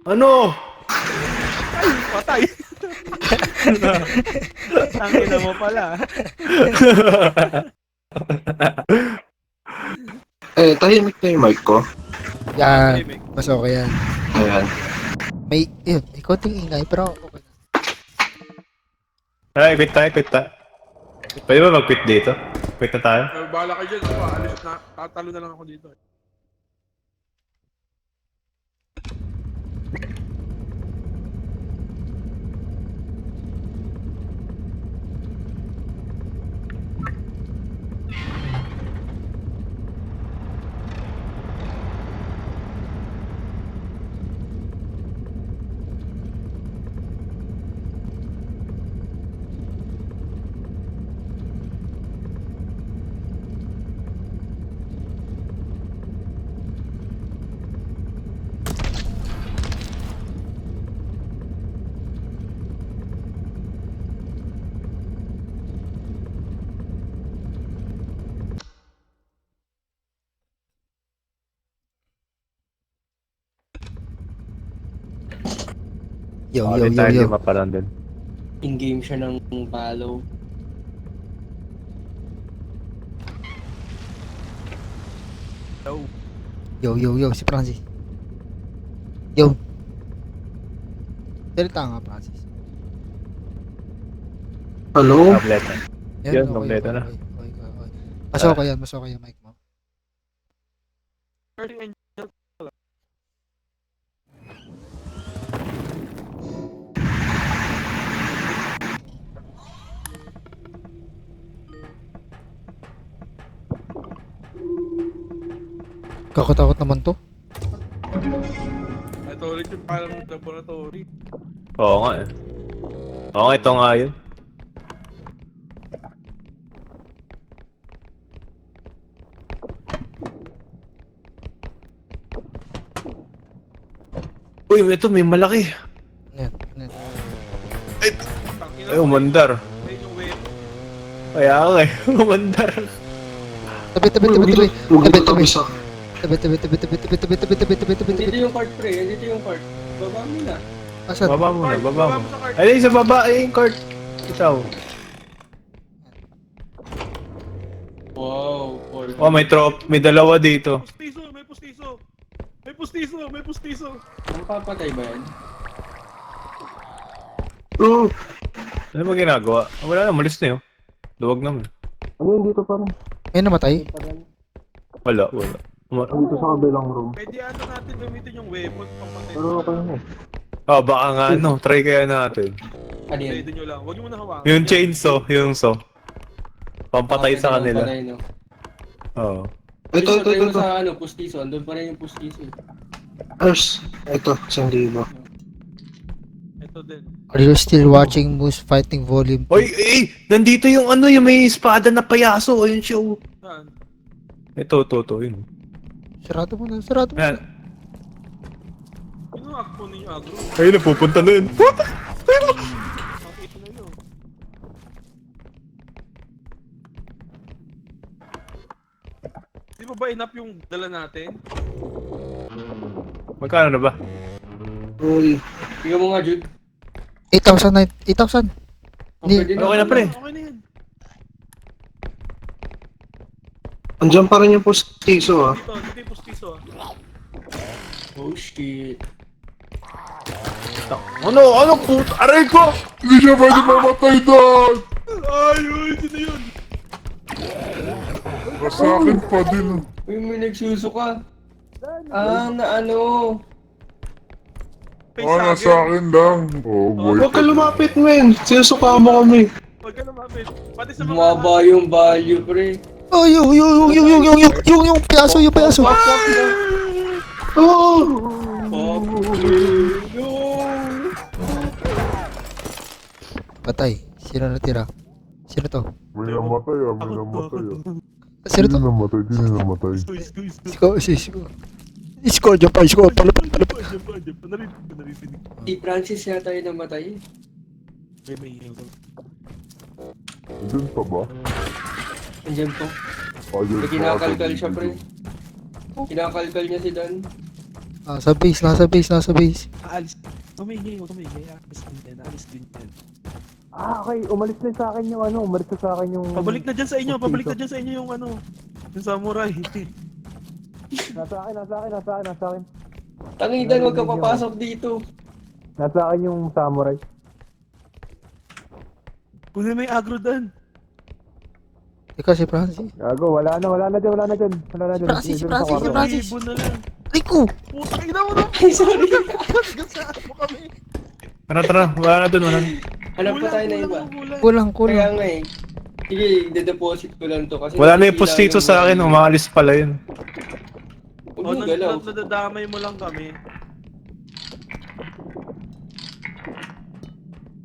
Ano? Ay, patay. Ang ina mo pala. Tahimik na yung mic ko. Yan. Tahimik. Mas okay yan. Ayan. May konting ingay pero okay na. Ay, quit tayo, quit tayo. Pwede ba mag-quit dito? Quit na tayo? Bala ka dyan. Alis na. Tatalo na lang ako dito. Yo, yo, yo, yo. Mapalan din. In-game siya ng follow. Yo, yo, yo. Si Francis. Yo. Salita nga, Francis. Hello? Tablet na. Yun, kompleto na. Okay. Mas okay yan, mas okay yung mic mo. Guardian Angel. Kakotakot naman to. Ito ulit yung parang laboratory. Oo nga eh. Oo nga, ito nga yun. Uy, ito may malaki. Yan, yan. Tangina Ay, mo. umandar. Ayun yung wave. Kaya nga eh, umandar. Tabi, tabi, tabi, Huwag tabi. dito Tabi, tabi. isa. Tabi, tabi, tabi, tabi, tabi, tabi, tabi, tabi, tabi, tabi, Dito tabi. yung cart pre, dito yung cart. Baba mo na. Asan? Baba mo na, baba mo. sa cart. Ay, sa baba, ay, yung cart. Ikaw. Wow, Paul. Oh, may dalawa dito. Pustiso, may pustiso. May pustiso, may pustiso. Napapatay ba yan? Oh, Ano ba ginagawa? Ah, wala na, malis na yun. Luwag naman. ano yun dito parang? May namatay? Wala. Dito sa kabilang room. Pwede ano natin gamitin yung weapon pamatay. Pero okay na. Oh, baka nga ano, try kaya natin. Ano yan? Pwede nyo lang. Huwag nyo muna hawakan. Yung chainsaw, yung saw. Pampatay sa kanila. Patay, no? Oo. Ito. Patay mo sa ano, pustiso. Andun pa rin yung pustiso. Ars. Ito, 1,000. Ito din. Are you still watching Moose Fighting Volume 2? Oy, nandito yung ano, yung may espada na payaso. Ayun siya. Oh. Saan? Ito, yun. Sarado mo na, sarado mo Ayan. na. Ano ang akpo ninyo agro? Ayun, napupunta na yun. What? Makita na yun. Di ba ba enough yung dala natin? Magkano na ba? Uy. Tingnan mo nga, Jude. 8,000. Oh, Hindi. pwede Okay na, pre. Okay na yan. Andiyan pa rin yung postiso ah. Dito yung pustiso ah. Oh shit. Ano puta? Aray ko! Hindi siya pwede mamatay doon! Ay, sino yun? Nasa akin pa din. Uy, may nagsusuka. Ah, na ano. Nasa akin lang. Oh boy. Huwag ka lumapit, men. Sinusuka mo kami. Huwag ka lumapit. Pati sa mga... Bumaba yung value, pre. Oh, yung payaso, yung payaso. Oo! Patay. Sino natira? Sino to? May namatay ah, may namatay ah. Sino to? Sino namatay, sino namatay. Isko, dyan pa, isko. Palapit. Naririnig. Si Francis yata yung namatay. May Doon pa ba? Andiyan po. Ayun, May kinakalkal siya, pre. Kinakalkal niya si Dan. Nasa base. Aalis. Tumingin. Aalis din yan. Okay, umalis na sa akin yung umalis na sa akin yung... Pabalik na dyan sa inyo yung yung samurai. Nasa akin. Tangin, Dan, huwag ka papasok dito. Nasa akin yung samurai. Kunin mo yung agro Dan. Ikaw si Francis. Gago, wala na dyan. Francis. Ibon na lang. Rico! Putang ina mo na. Ay, sorry. Gasaan mo kami. Tara, wala na dun. Hanap pa tayo na iba. Kulang. Kaya nga eh. Sige, de-deposit ko lang to kasi... Wala na yung postizo sa akin, umaalis pala yun. Huwag O, mong galaw. nadadamay mo lang kami.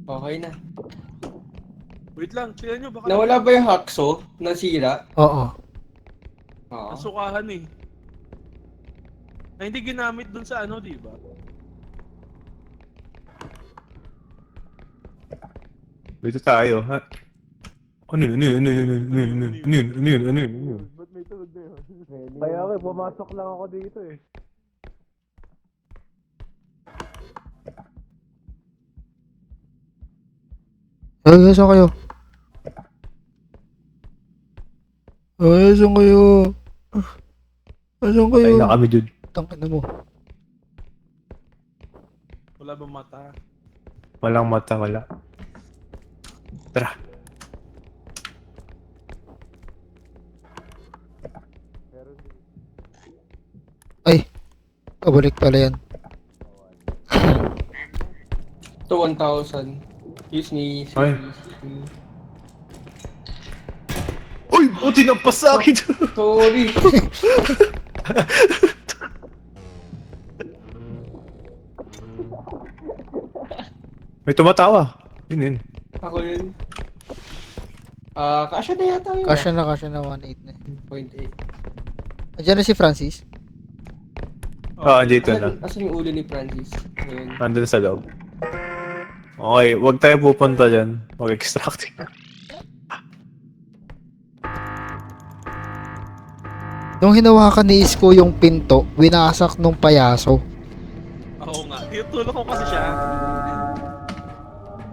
Okay na. Wait lang, tingnan nyo baka Nawala ba yung hacksaw? Nasira? Oo. Oo. nasukahan eh. Na hindi ginamit dun sa ano, di ba? Dito tayo, ha? Ano yun? Ba't may tulog na yun? Kaya ako, pumasok lang ako dito eh. Saan kayo? Saan kayo? Ay na kami, dude. Tangina mo. Wala bang mata? Walang mata, wala. Tara. Ay! Pabalik pala yan. Ito 1,000. Excuse me. Ay. Uy! Buti na pa sa akin! Sorry. May tumatawa. Yun. Ako yun. Kasha na yata yun. Kasya na 1.8 na. 0.8. Andiyan na si Francis. Dito na. Asan yung ulo ni Francis? Ayun. Nandun sa loob. Okay, wag tayo pupunta dyan. Mag-extract. Nung hinawakan ni Isko yung pinto, winasak nung payaso. Oo nga. Tinutulog ko kasi siya.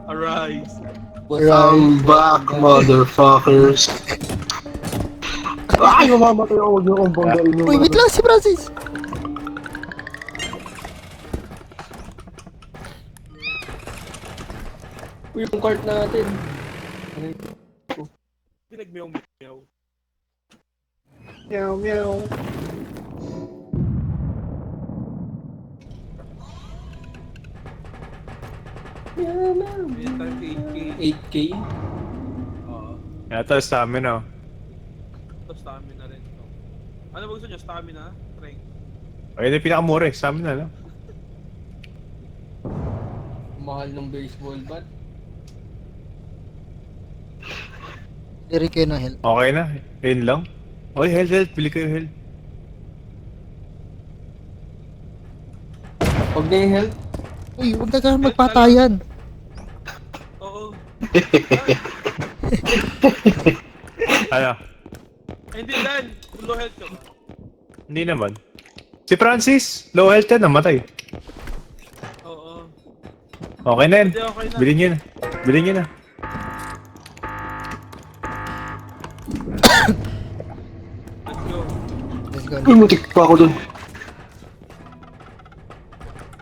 Arise. I'm back, motherfuckers. Ay, mamamatay ako. Huwag niyo akong banggain yung... Uy, wait lang si Francis! Uy, yung cart natin. Pinagmeow-meow. Meow, meow. May time 8K. 8K? Oo. Yata stamina. Tapos stamina rin. Ano ba gusto nyo? Stamina? Strength? Ayun yung pinakamura eh. Stamina lang. Mahal ng baseball bat. Diri kayo ng help. Okay na. Yun lang. Oy, health. Bili kayo health. Huwag na yung health. Uy, huwag na kayo magpatayan. Oo. Ano? Ay, hindi Dan. Low health ka ba? Hindi naman. Si Francis, low health yan, namatay. Oo. Okay na yan. Hindi, okay na. Bilhin nyo na. Uy, mutik pa ako dun.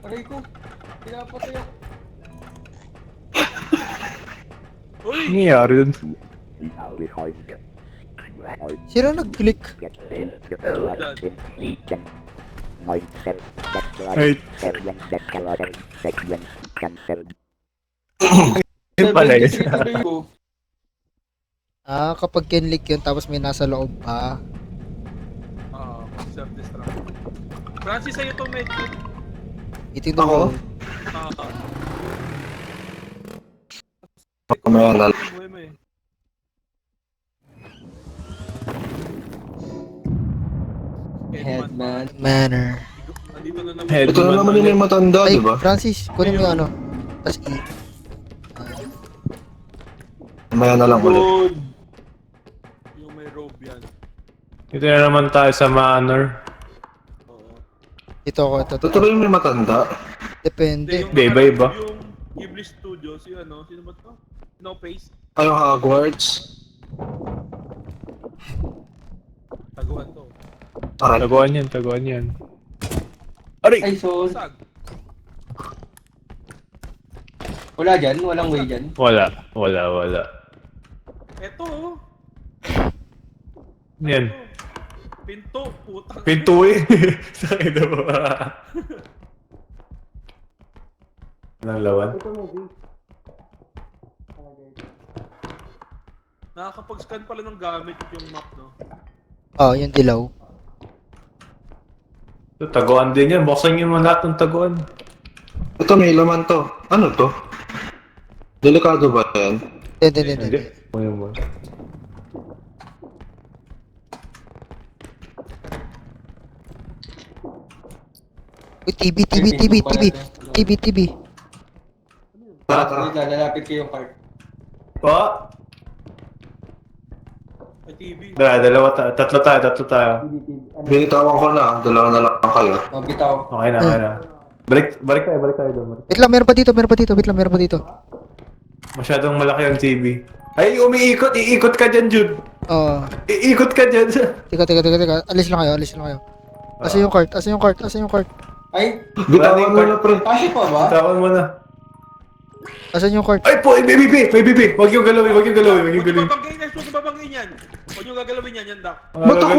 Aray ko. Pinapatay ako. Uy! Ano nangyari dun? Sino nag-click? Ay, yun pala yun. 73 tuloy ko. Kapag kinlik yun tapos may nasa loob pa. Self-destruct. Francis, sa'yo to medkit. Itignan Ako? ko. Mamaya na. Buhay mo eh. Headman. Manner. Nandito na naman. Head. Ito na naman yun yung matanda, Ay, di ba? Francis, kunin mo yung ano. Tapos Mamaya na lang ulit. Good. Yung may robe yan. Dito na naman tayo sa manor. Oo. ito ko, ito. Ito ba yung may matanda? Depende. Yung Iba-iba. Yung Ghibli Studios, yung ano, sino ba to? No Face. Ay, yung Hogwarts. Taguan to. Aray. Taguan yan. Aray! Ay, so, Sag. wala dyan? Walang way dyan? Wala. Eto oh. Yan. Pinto. Putang. Pinto eh. Sakit na ba? Anong lawan? Nakakapag-scan pala ng gamit yung map, no? Yung dilaw. Ito, taguan din yan. Buksan nyo mo lahat ng taguan. Ito may laman to. Ano to? Delikado ba yan? Hindi. Kunin mo. Uy, TV. Tara, tara. Wait lang, lalapit ko yung cart. Pa? May TV. Dalawa tayo. Tatlo tayo. Binitawan ko na. Dalawa na lang kayo. Mabitaw. Okay na. Balik tayo doon. Wait lang, meron pa dito. Meron pa dito. Masyadong malaki ang TV. Ay, umiikot. Iikot ka dyan, Jude. Iikot ka dyan. Teka. Alis lang kayo. Asan yung cart? Ay, Bitawan mo na, pre. kasya pa ba? Tawan mo na. Asan yung cart? Ay po, may bibi. Huwag yung galawin. Huwag nyo babanggain yan. Huwag nyo babanggain yan. Huwag nyo gagalawin yan, Dak. Ba't ako?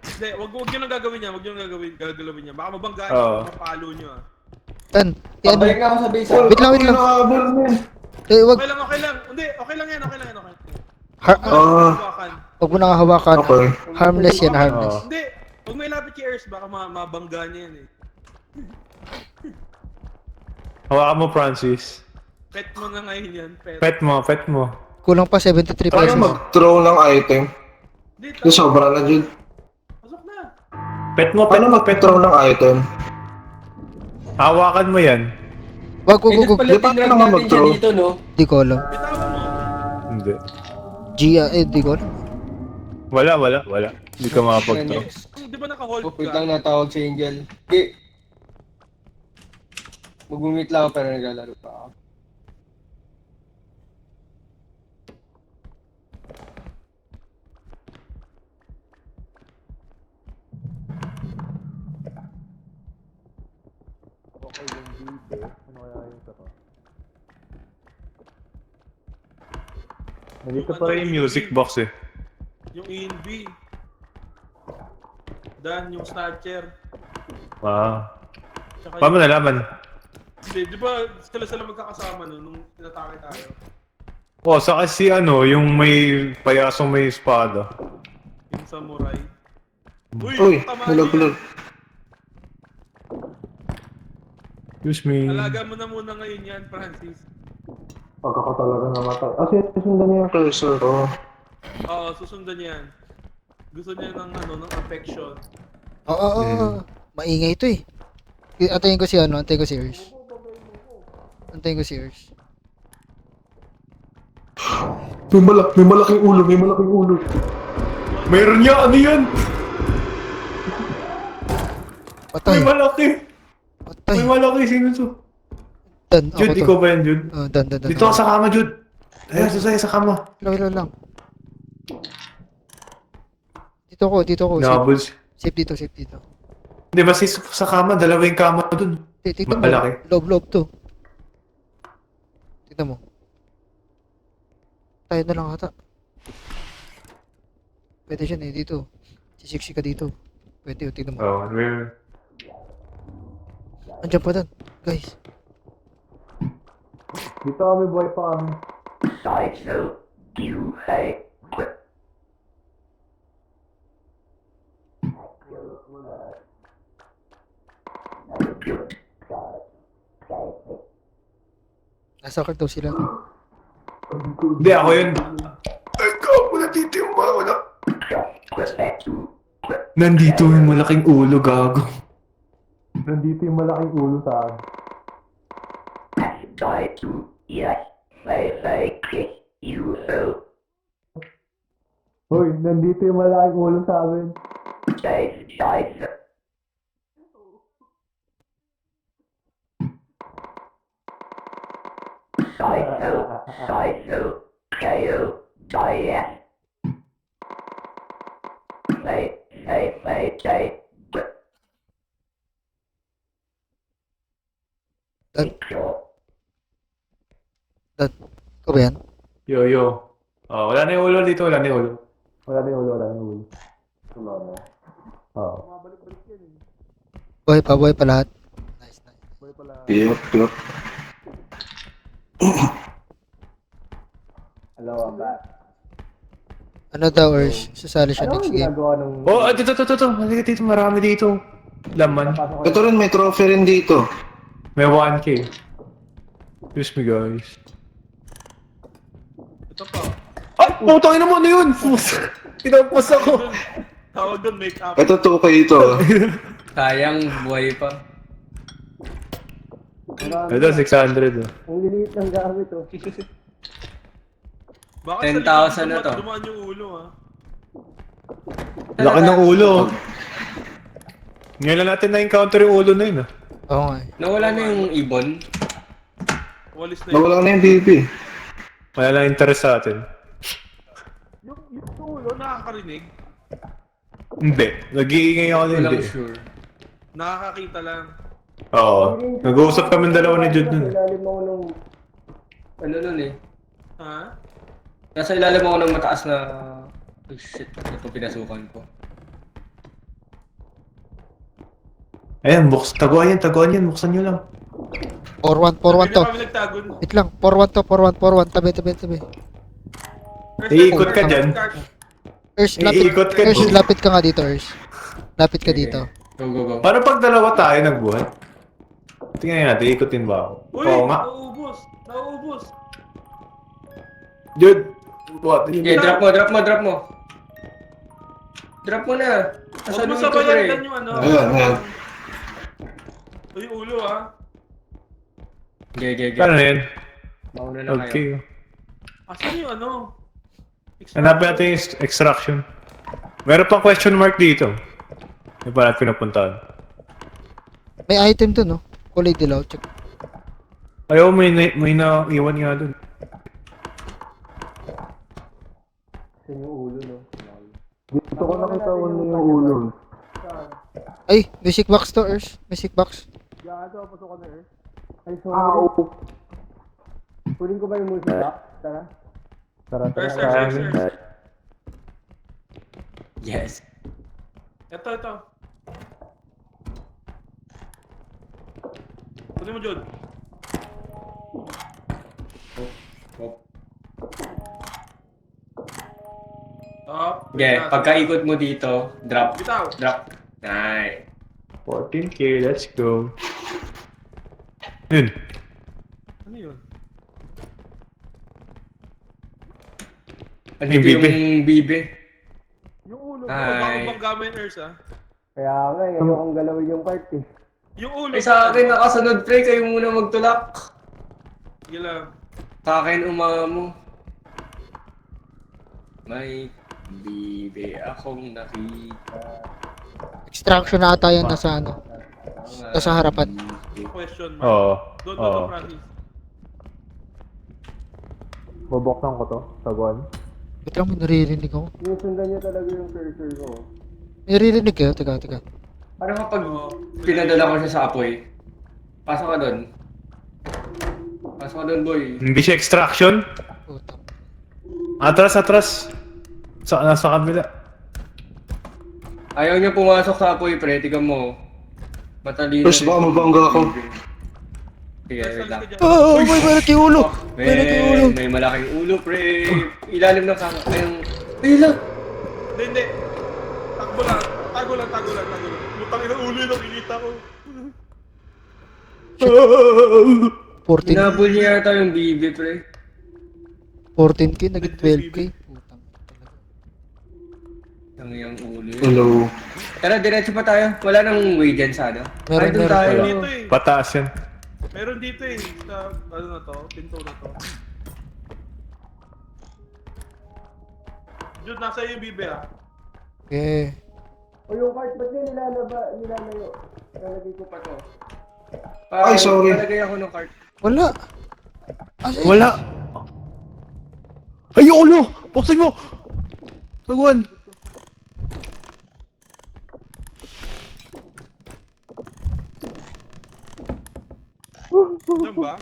Hindi, huwag nyo nang gagawin yan. Huwag nyo nang gagalawin yan. Baka mabanggaan Oo. nyo. Mapalo nyo ah. Yan. Pabalik na ako sa base. Wait lang. Nakahabol mo yan. Wag. Okay lang. Hindi, okay lang yan. Ah. Wag mo nang hawakan. Okay. Harmless yan, harmless. Hindi, huwag may lapit kay Earth. Baka mabangga niya yan eh. Hawakan mo, Francis. Pet mo na ngayon yan. Pet. Pet mo. Kulang pa 73 Paano pesos. mag-throw ng item? Hindi, Yung sobra na dyan. pasok na. Pet mo. Paano mag-throw ng item? Hawakan mo yan. Wag. Pala Di ba tinrag naman natin mag-throw? siya dito, no? Di ko alam. Bitawan mo. Hindi. Di ko alam. Wala. Hindi ka makapag-throw. Di ba naka-hold Oh, wait ka? lang, natawag si Angel. Okay. Mag-meet lang ako pero naglalaro pa ako. Nandito pa rin yung music box eh. Yung ENV. Dan, yung Snatcher. Wow. Tsaka Paano mo nalaman? Di ba sila magkakasama nung tinatake tayo? Saka si yung may payasong may espada. Yung samurai. Uy, tama nalaglag. Excuse me. Alaga mo na muna ngayon yan, Francis. Pag ako talaga namatay. Sundan niya yung cursor ko. Oo, susundan niya yan. Gusto niya ng affection. Oo. Maingay ito eh. Antayin ko si Earth. May malaking ulo. Meron niya, ano yan? Patay. May malaki, sino to? Dan, ako Jude, to. ikaw ba yan, Jude? Dan. Dito ka sa kama, Jude. Ayan, susay sa kama. Wait lang. Dito ko. Nakabul Safe dito, safe dito. Di ba sa kama, dalawa yung kama dun. Tignan mo. Malaki. Loob to. Tignan mo. Tayo na lang ata. Pwede siya eh, dito. Sisiksi ka dito. Pwede, tignan mo. Oo, we're... Andiyan pa doon. Guys. Dito kami, boy pa kami. Nasa car daw sila. Hindi, ako yun. Ay, wala dito yung mga wala. Nandito yung malaking ulo, gago. Nandito yung malaking ulo sa akin. Hoy, nandito yung malaking ulo sa amin. Ikaw ba yan? Yo. Oh, wala na yung ulo dito, wala na yung ulo. Wala na yung ulo. Wala na. Oo. Buhay pa lahat. Nice. Yup. Ano daw, Urs? Sasali siya next game. Oh, dito. Halika dito, marami dito. Laman. Ito rin, may trophy rin dito. May 1K. Excuse me, guys. Ito pa. Ay, putang ina mo, ano yun? Pinapos ako. Tawag doon, make up. Ito 2K ito. Sayang, buhay pa. Ito, 600. Baka 10,000 na to. Dumaan yung ulo, ha. Laki ng ulo. Ngayon lang natin na-encounter yung ulo na yun. Oo nga eh. Nawala na yung ibon. Walis na yun. Nawala na yung BB. Wala lang interest sa atin. Yung ulo, nakakarinig. Hindi. Nag-iingay ako Hindi din. ko lang Hindi. sure. Nakakakita lang. Oo. Nag-uusap kami dalawa ni Jude nun. Ano nun eh. Ha? Nasa ilalim ako ng mataas na... Oh shit, ito pinasukan ko. Ayan, taguan yan. Buksan nyo lang. 4-1 Hindi to. na kami nagtago. Wait lang, 4-1 to, 4-1. Tabi. Iikot ka dyan. Urs, Iikot ka Urs, dyan. lapit ka nga dito, Urs. Lapit ka dito. Go. Paano pag dalawa tayo nagbuhat? Tingnan natin, ikutin ba ako? Uy, Oo nga. nauubos. Jude, buhat. Okay, drop mo. Drop mo na. Huwag mo Kasunod ko sabayan eh. lang yung ano. Ayan. Uy, ulo, ha. Okay. Paano na yan? Mauna na kayo. Okay. Asan yung ano? Hanapin natin yung extraction. Meron pang question mark dito. Hindi pa natin pinapuntahan. May item dun, no? Kulay dilaw. Check. Ayaw, may naiwan nga dun. Dito ko nakita yung ulo. Ay, music box to, Urs. Music box. Earth. Yes. Ito. Kunin mo, Jod. Up. Okay, pagkaikot mo dito, drop. Bitaw. Drop. Nice. 14K, let's go. Yun. Ano yun? Andito Yung yung bibe. Yung ulo. Ay. Bago bang gamit, Earth, ha? Kaya nga, ayokong galawin yung cart eh. Yung ulo. Ay, sa akin nakasunod, pre. Kayo muna magtulak. Sige lang. Sa akin, umamo. May bibe akong nakita. Extraction na ata yan nasa ano. Nasa harapan. Question mark. Oo. Doon, Francis. Bubuksan ko to. Taguan. Wait lang, may naririnig ako. Sinusundan niya talaga yung cursor ko. Naririnig kayo? Teka. Ano kapag pinadala ko siya sa apoy? Pasok ka doon. Pasok ka doon, boy. Hindi siya extraction. Putang. Atras. Nasa kabila. Ayaw niya pumasok sa apoy, pre. Tignan mo. Matalino. First, baka mabangga ako. Sige, wait lang. Oh, may malaki ulo! May malaki ulo! May malaking ulo, pre. Ilalim ng kama. Ayun lang. Hindi. Tago lang. Lutang ina ulo yung nakikita ko. 14, Hinabol niya yata yung bibi, pre. 14k, naging 12k. Putang. Ang iyang ulo yun. Hello. Tara, diretso pa tayo. Wala nang way dyan sa ano. Meron, Ay, doon meron tayo. pala. Dito eh. Pataas yan. Meron dito eh. Sa ano na to? Pinto na to. Jude, nasa iyo yung bibe ah. Okay. O yung cart, ba't niya nilalayo? Lalagay ko pa to. Ay, sorry. Nalagay ako ng cart. Wala. Asa- Wala. Ay, yung ulo! Buksan mo! Taguan! Diyan ba?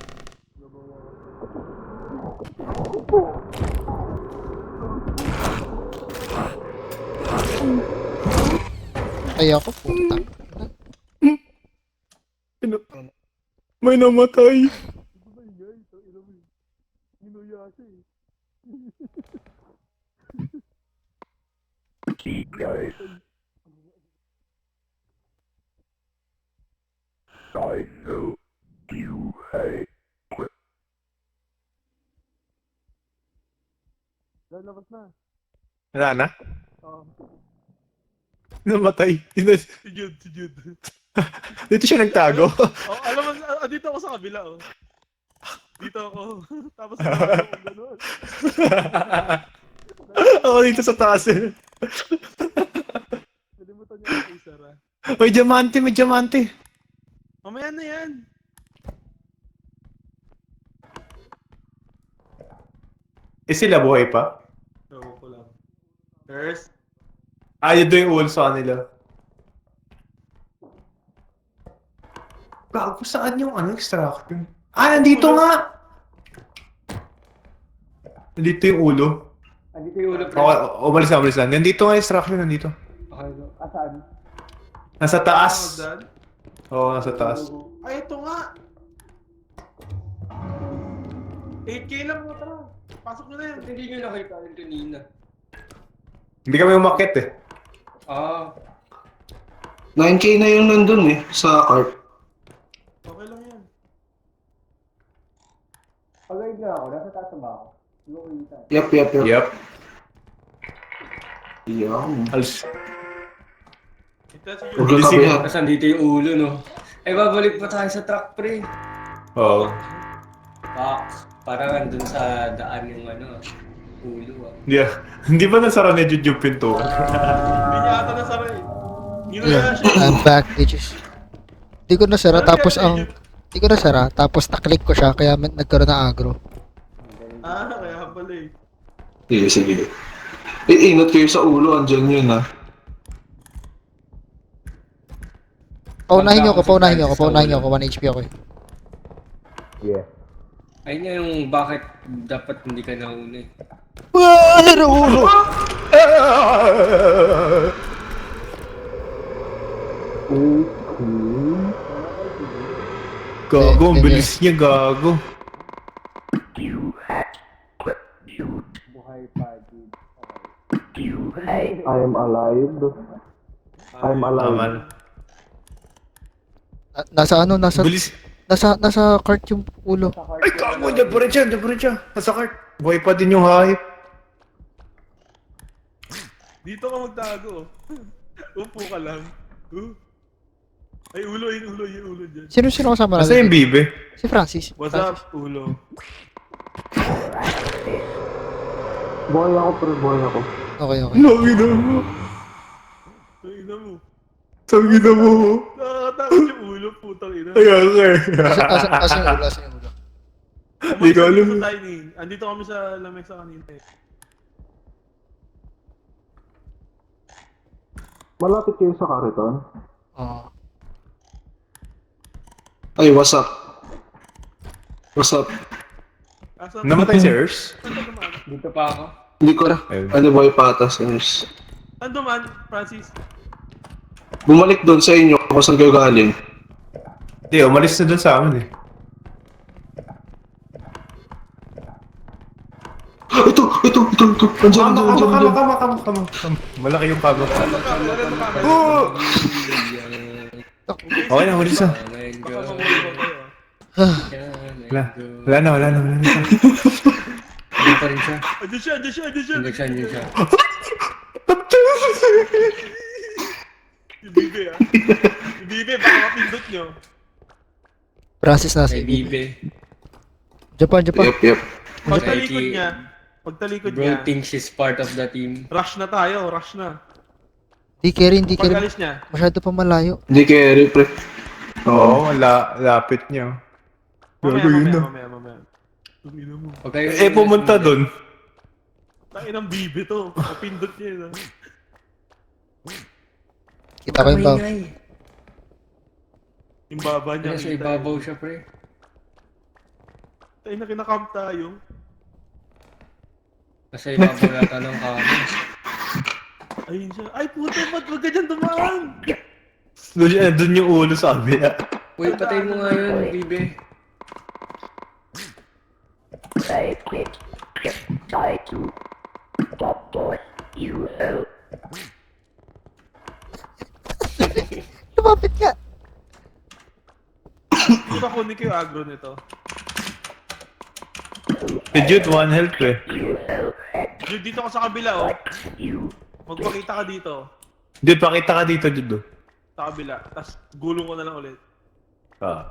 Ay ako, putang. May namatay. Lalabas na. Wala na? Oo. Namatay. Si Jude. Dito siya nagtago. Oh, alam mo, dito ako sa kabila oh. Dito ako. Tapos ako gano'n. Ako dito sa taas eh. Nalimutan niya ako isara. May diamante. Mamaya na yan. Sila buhay pa? Ewan ko lang. First. Yun doon yung ulo sa kanila. Bago saan yung extraction? Nandito nga! Nandito yung ulo. Andito yung ulo, pre. Umalis lang. Nandito nga yung extraction, nandito. Okay, go. Asaan? Nasa taas. Dad. Oo, nasa taas. Ay, ito nga. 8K lang mo, tara. Pasok nyo na yan. Ba't hindi nyo nakita yung kanina? Hindi kami umakit eh. Ah, 9K na yung nandun eh, sa cart. Okay lang yan. Pag-guide nga ako, nasa taas na ba ako? Hindi ko kita. Yep. Yep. Yan. Alis. Ito si Huwag Jude. yung kape ha. tapos andito yung ulo, no? Ay, babalik pa tayo sa truck, pre. Oo. Parang andun sa daan yung ulo, ah. Yeah. Hindi ba nasara ni Jude yung pinto? Hindi niya ata nasara eh. Yeah, Ginuya siya. I'm back, bitches. Di ko nasara, di ko nasara, tapos naklik ko siya, kaya nagkaroon ng agro. Kaya pala eh. Sige. Inot kayo sa ulo, andyan yun ha. Paunahin niyo ako. 1 HP ako eh. Ayun nga yung bakit dapat hindi ka nauna eh. Wala ulo! Gago, ang bilis niya, gago. I am alive. I'm alive. Aman. Nasa Bilis. cart yung ulo. Ay, gago, dyan pa rin siya. Nasa cart. Buhay pa din yung hype. Dito ka magtago. Upo ka lang. Ay, ulo dyan. Sino kasama Nasa yung natin? bibe? Si Francis. What's up, ulo? Boy ako. Okay. Nakita mo. Ina mo. Nakita mo. Nakakatakot yung ulo, putang ina. Ay, okay. Asan yung ulo? Di ko alam. Sa tiny. Andito kami sa lamesa kanina eh. Malapit kayo sa Cariton? Oo. Ay, what's up? What's up? Asa? Namatay si Ers? Saan ka dumaan? Dito pa ako. Hindi ko Ayun. ano boy patas. Nurse. Saan dumaan, Francis? Bumalik doon sa inyo kung saan kayo galing. Hindi, umalis na doon sa amin eh. Ito. Andiyan. Kama. Malaki yung kama. Ano ka? Wala na ka? Oh! Okay na, umalis na. Baka mamuli ba kayo? Wala na. Hindi pa rin siya. Andiyan siya! Hindi siya. Si Bibe ah. Si Bibe, baka mapindot nyo. Francis nasa May bibe. Japan. Yep. Pagtalikod Mikey. niya, pagtalikod Bro niya, thinks he's part of the team. rush na tayo, rush na. Di carry. Pag-alis niya, Masyado pa malayo. Hindi carry, pre. Oo. Oo, lapit niya. Gago yun na. mamaya. Tumina mo. Pag kayo Pumunta doon. Tain ang Bibe to. Mapindot niya yun ah. Kita ko yung bawah. Yung baba niya. Nasa ibabaw siya, pre. Tain na kinakam tayo. Nasa ibabaw yata ng kama. Ayun siya. Ay puta, ba't wag ka dyan dumaan? Doon yung ulo sabi niya. Uy, patay mo nga yun, bibe. Lumapit ka. Hindi ba kunin ko yung aggro nito? Si Jude, one health eh. Jude, dito ka sa kabila oh. Magpakita ka dito. Jude, pakita ka dito, Jude. Oh. Sa kabila. Tapos gulong ko na lang ulit. Ah.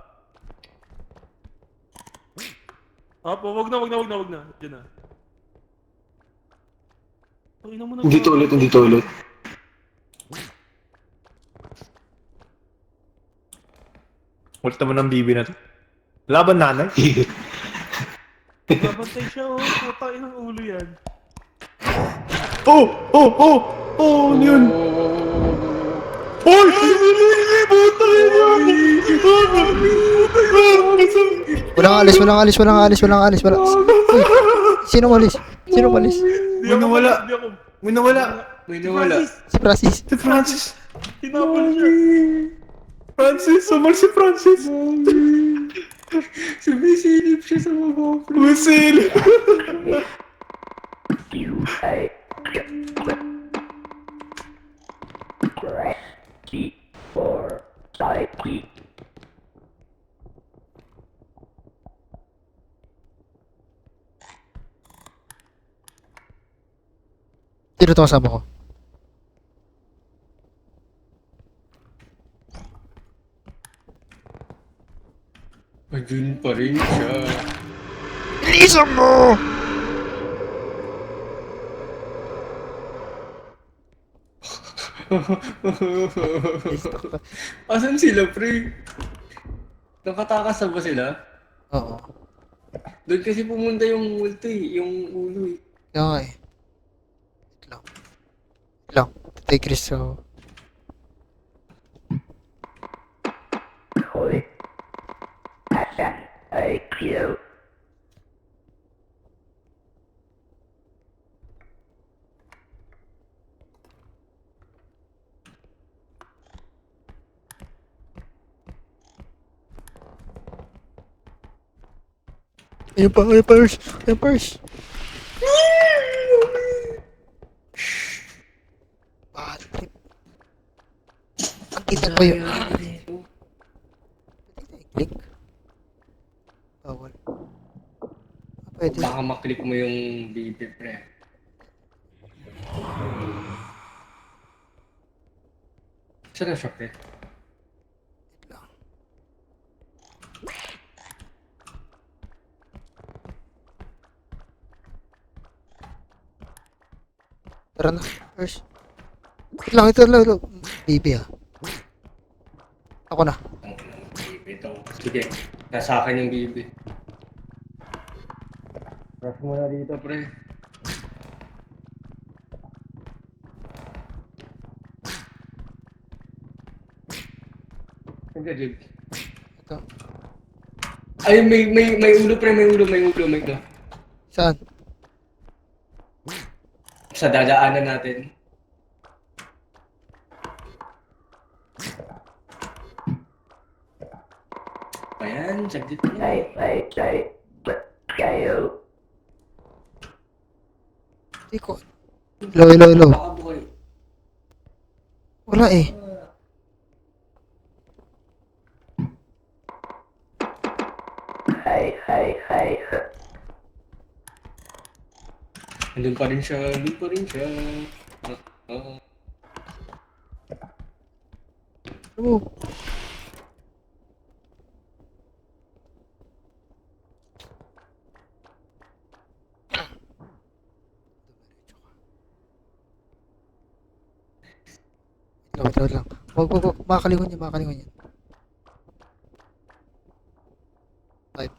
Wag na. Diyan na. Tangina mo na. Dito ulit. Ulit naman ang bibi na to. Laban nanay. Babantay siya oh. Puta, inang ulo yan. Oh, ano yun? Hoy! Puta yun! Walang alis. Uy, sino malis? Di ako Wala. di ako. May nawala. May nawala. Si Francis. Si Francis. Tinapon siya. Francis, sumal si Francis. Sumisilip siya sa baba. Musil. Sino to kasama ko? Ayun pa rin siya. Bilisan mo! Asan sila, pre? Nakatakas na ba sila? Oo. Doon kasi pumunta yung multo yung ulo eh. Kaya nga eh. Wait lang. Tatay Chris, so... Ayun pa, Ers. Bad trip. Ang kita ko yun. Click. Bawal. Pwede. Baka maklik mo yung BB, pre. Saan na siya, pre? Tara na, Ers. Wait lang, ito lang. Baby ah. Ako na. Ito. Sige. Nasa akin yung BB. Rush mo na dito, pre. Hindi, dude. Ito. Ay, may ulo pre, may ulo. Saan? Sa dadaanan natin. Ayan, saglit na. Hindi ko. Hello. Baka bukay. Wala eh. Nandun pa rin siya. Ano? Wait lang. Wag. Makakalingon yan. 5,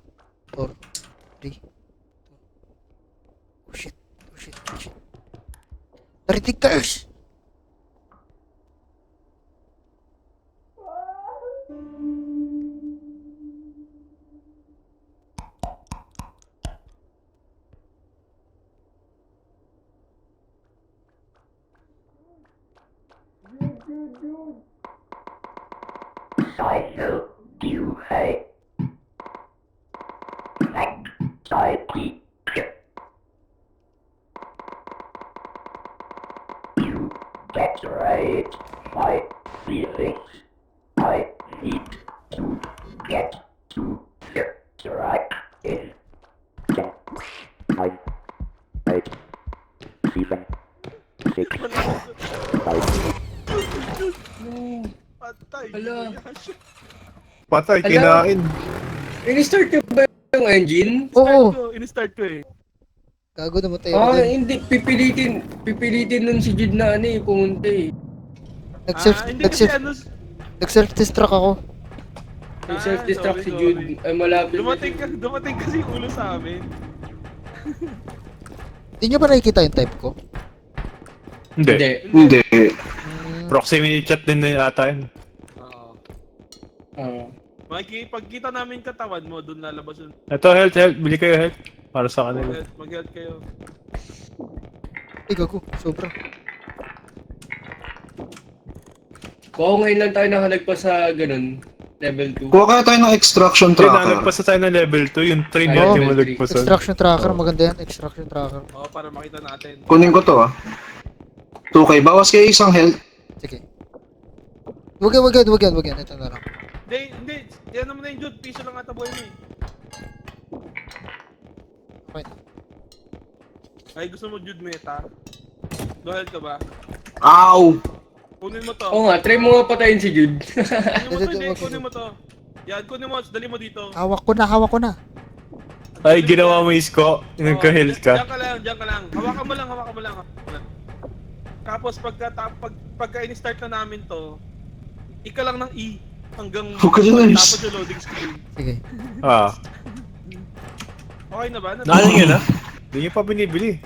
4, 3, 2. Oh shit. Narinig ka, Ers! Patay. Hala. Patay, Alam. kinain. In-start ko ba yung engine? Oo! In-start ko eh. Gago naman tayo dyan. Hindi. Pipilitin nun si Jude na pumunta eh. Hindi kasi ano... Nag-self-destruct ako. Yung self-destruct si sorry. Jude. Ay, malapit. Dumating kasi yung ulo sa amin. Hindi nyo ba nakikita yung type ko? Hindi. Hindi. Proximity chat din na yata yun. Oo. Oo. Pagkita namin katawan mo, doon lalabas yung Ito, health. Bili kayo health. Para sa kanila. mag-health kayo. Ay, gago. Sobra. Kung ngayon lang tayo nakalagpas sa ganun, level 2. Kuha kaya tayo ng extraction Hindi, tracker. nalagpas na tayo ng level 2. Yung train Ay, natin level yung malagpasan. Extraction tracker. Maganda yan. Extraction tracker. Oo, para makita natin. Kunin ko to 2K. Bawas kayo isang health. Sige. Wag yan. Ito na lang. Hindi. Yan naman na yung Jude. Piso lang ata buhay mo eh. Okay na. Ay, gusto mo Jude meta? Do-health ka ba? Ow! Kunin mo to. Oo nga, try mo nga patayin si Jude. Kunin mo to. Yan, kunin mo. Dali mo dito. Hawak ko na. Ay, ginawa mo isko. Nagka-health ka. Diyan ka lang. Hawakan mo lang. Tapos pagka in-start na namin to, ika lang ng E hanggang Huwag ka dyan, Ers. tapos yung loading screen. Sige. Ah. Okay na ba? Naalang yun ah. Hindi nyo pa binibili.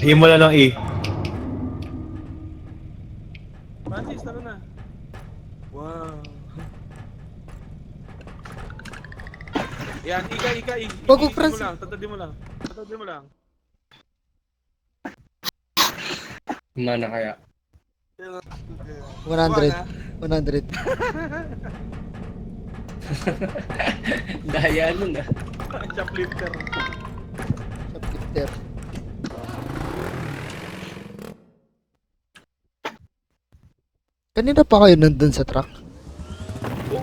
Himo na lang E. Francis, tara na. Wow. Yan, ika. Wag mo, I-easy Francis. Tatadi mo lang. Mana kaya. 100. Daya nun ah. Shoplifter. Shoplifter. Kanina pa kayo nandun sa truck?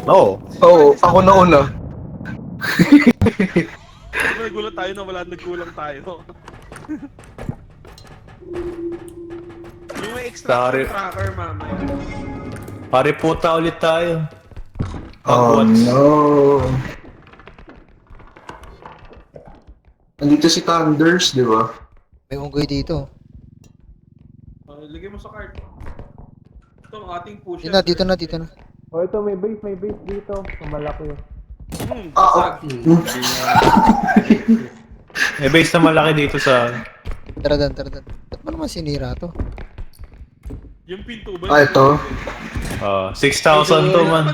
Oo. Oo, ako na una. Nagulat tayo na wala nagkulang tayo. Yung may extra Sorry. tracker, mamay. Pare puta ulit tayo. Oh no. Nandito si Thunders, di ba? May unggoy dito. Lagay mo sa cart. Ito ang ating pusher. Dito na. Oh, ito may base dito. Malaki. Basag. May base na malaki dito sa... Tara dan. Ba't mo naman sinira to? Yung pinto ba? Ah, ito? 6,000 to man.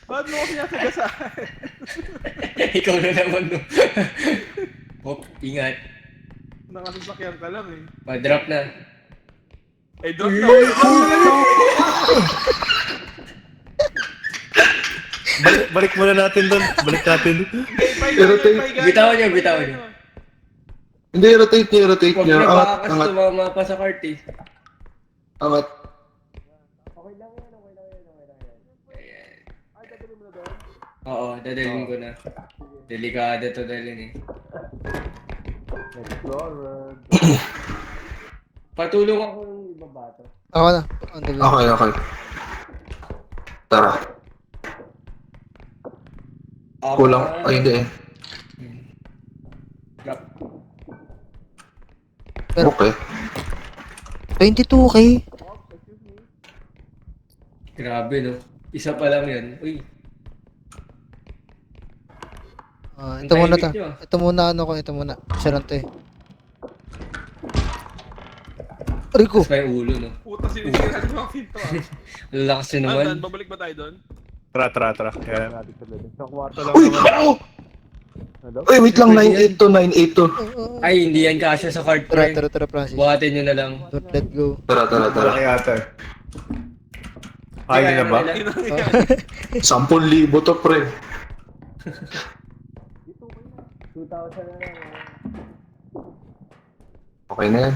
Ba't mo kasi nasagasaan? Ikaw na naman, no? Hop, ingat. Nakasasakyan ka lang eh. Ma-drop na. Eh, drop na. Balik muna natin doon. Balik natin. Bitawan niyo. Hindi, rotate niya. Huwag na Angat, baka angat, tumama pa sa cart eh. angat. Oo, dadalhin ko na. Delikado to dalhin eh. Patulong ako ng ibaba to. Ako na. On the way. Okay. Tara. Kulang. Ay, hindi eh. Drop. Okay. 22k. Grabe no. Isa pa lang yan. Uy. Ito muna to. Ang tahimik nyo. Ito muna ano ko. Ito muna. Isa lang to eh. Rico. Mas may ulo no. Puta, sinisira niyo ang pinto ah. Lalakas nyo Andan, naman. babalik ba tayo doon? Tara. Kaya natin sa lobby. Sa kwarto lang Uy! naman. Ako! Uy, wait lang. 982, 982. Ay, hindi yan kasya sa cart pre. Tara, Francis. Buhatin nyo na lang. Don't let go. Tara. Malaki ata eh. Kaya na ba? Yun ang yan. 10,000 to, pre. 2,000 na lang. Okay na yan.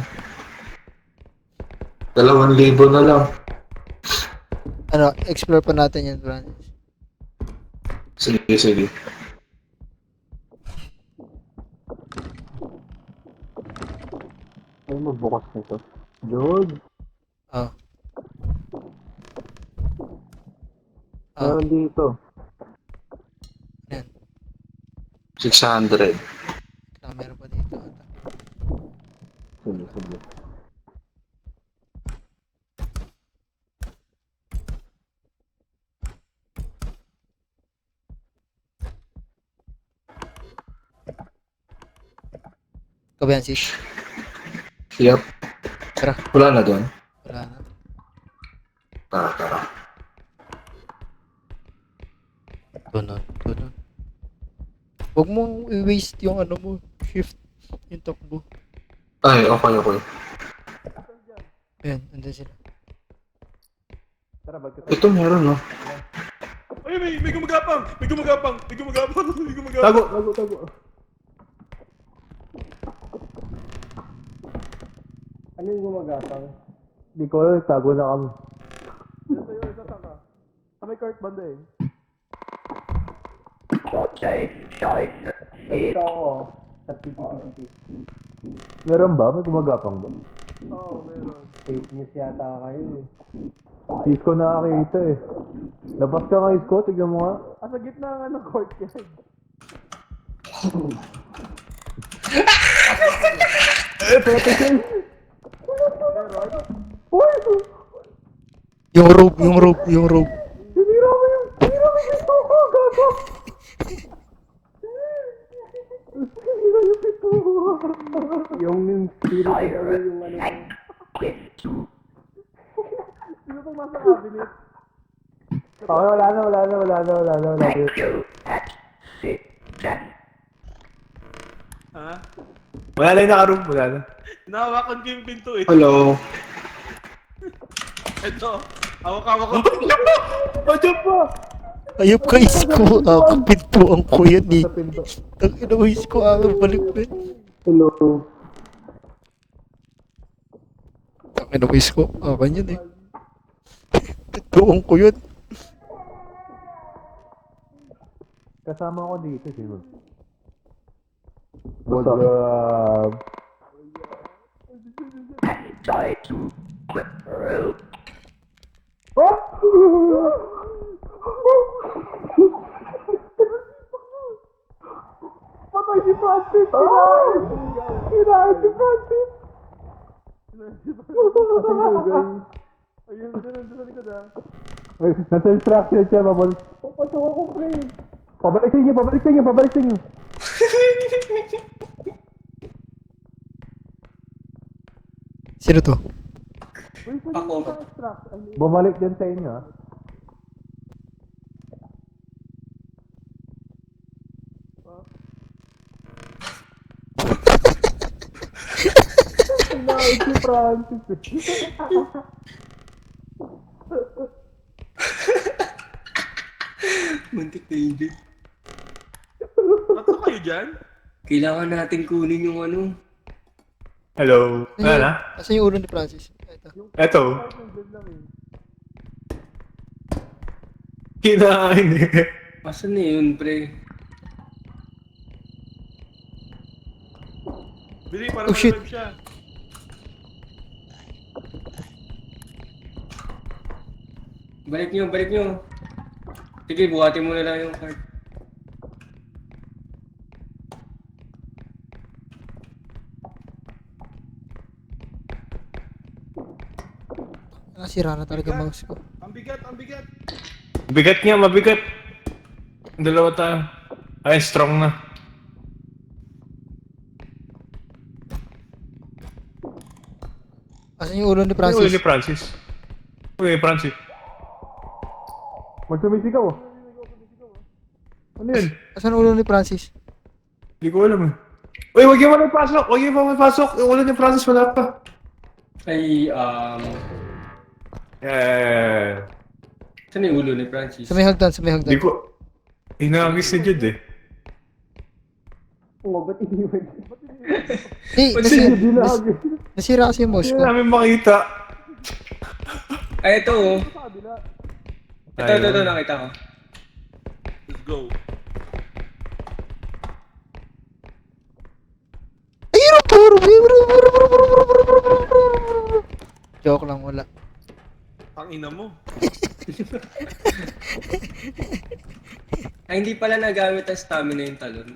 2,000 na lang. Ano, explore pa natin yan, Francis. Sige. Ay, magbukas nito. George, Ah. meron dito. Yan. 600. Meron pa dito. Sige. Ikaw ba yan, sis? Yup. Tara. Wala na doon. Wala na. Tara. Doon. Huwag mong i-waste yung ano mo. Shift. Yung takbo. Ay, okay. Ayan, andun sila. Ito meron, no? Ay, may gumagapang! Tago. Ano yung gumagapang? Hindi ko alam. Tago na kami. Isa taka. Sa may cart banda eh. Ito ako. Sa PPPP. Meron ba? May gumagapang ba? Oo, meron. Fake news yata kayo eh. Isko nakakita eh. Labas ka nga Isko. Tignan mo nga. Sa gitna nga ng court yan. Yung rope. Yung spirit yung ano. Sino pong nasa cabinet? Okay, wala na. Ha? Wala na yung nakaroom. Wala na. Hinahawakan ko yung pinto eh. Hello. Ito. Hawak-hawak ko. Andiyan pa! Ayop ka, Isko. Pintuan ko yan eh. Tangina mo, Isko. Balik na. Hello. Tangina mo, Isko. Akan yan eh. Pintuan ko yun. Kasama ko dito. Sino? What's up? Patay si Francis! Kinain si Francis! Ayun, dyan sa likod ah. Ay, nasa instruction siya. Papasok ako, pre. Pabalik sa inyo. Sino to? Uy, Ako. Bumalik din sa inyo, ah. Si Francis. Muntik na hindi. Tatlo kayo dyan? Kailangan natin kunin yung ano. Hello. Ano na? Asan yung ulo ni Francis? Ito. Eto. Kinain eh. Asan na yun, pre? Bili, para Oh, shit. ma-revive siya. Balik nyo, balik nyo. Sige, buhatin mo na lang yung card. Nasira na talaga mouse ko. Ang bigat, ang bigat. Bigat nga, mabigat. Dalawa tayo. Ay, strong na. Asan yung ulo ni Uy, Francis? Francis. Uy, Francis. Magsumisigaw, oh. Ano yun? Asan yung ulo ni Francis? Hindi ko alam eh. Uy, wag yung walang pasok! Wag yung walang pasok! Yung ulo ni Francis wala pa. Ay, Eh, saan yung ulo ni Francis? Sa may hagdan, sa may Hindi hagdan. ko... Inagis si Jude eh. Nasira kasi yung mouse Hindi ko. namin makita. Ay, ito oh. Ito, Ayun. nakita ko. Let's go. Ayun, joke lang, wala. Ang ina mo. Ay, hindi pala nagamit ang stamina yung talon.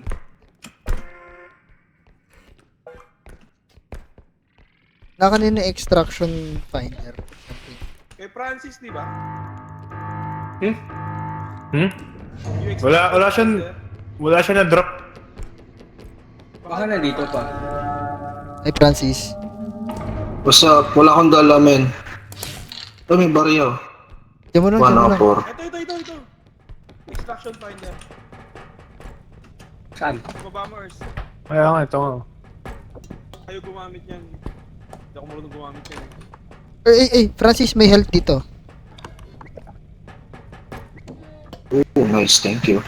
Nakanina extraction finder. Something. Kay Francis, di ba? Hmm? Yung extra- Wala siya na drop. Baka nandito pa. Ay, Francis. Basta wala akong dala, men. Ito may barya. Diyan mo lang, diyan mo lang. 104. Ito. Extraction finder. Saan? Mabammers. Kaya nga, ito nga. Ayaw gumamit yan. Hindi ako marunong gumamit yan. Francis, may health dito. Oh, nice. Thank you.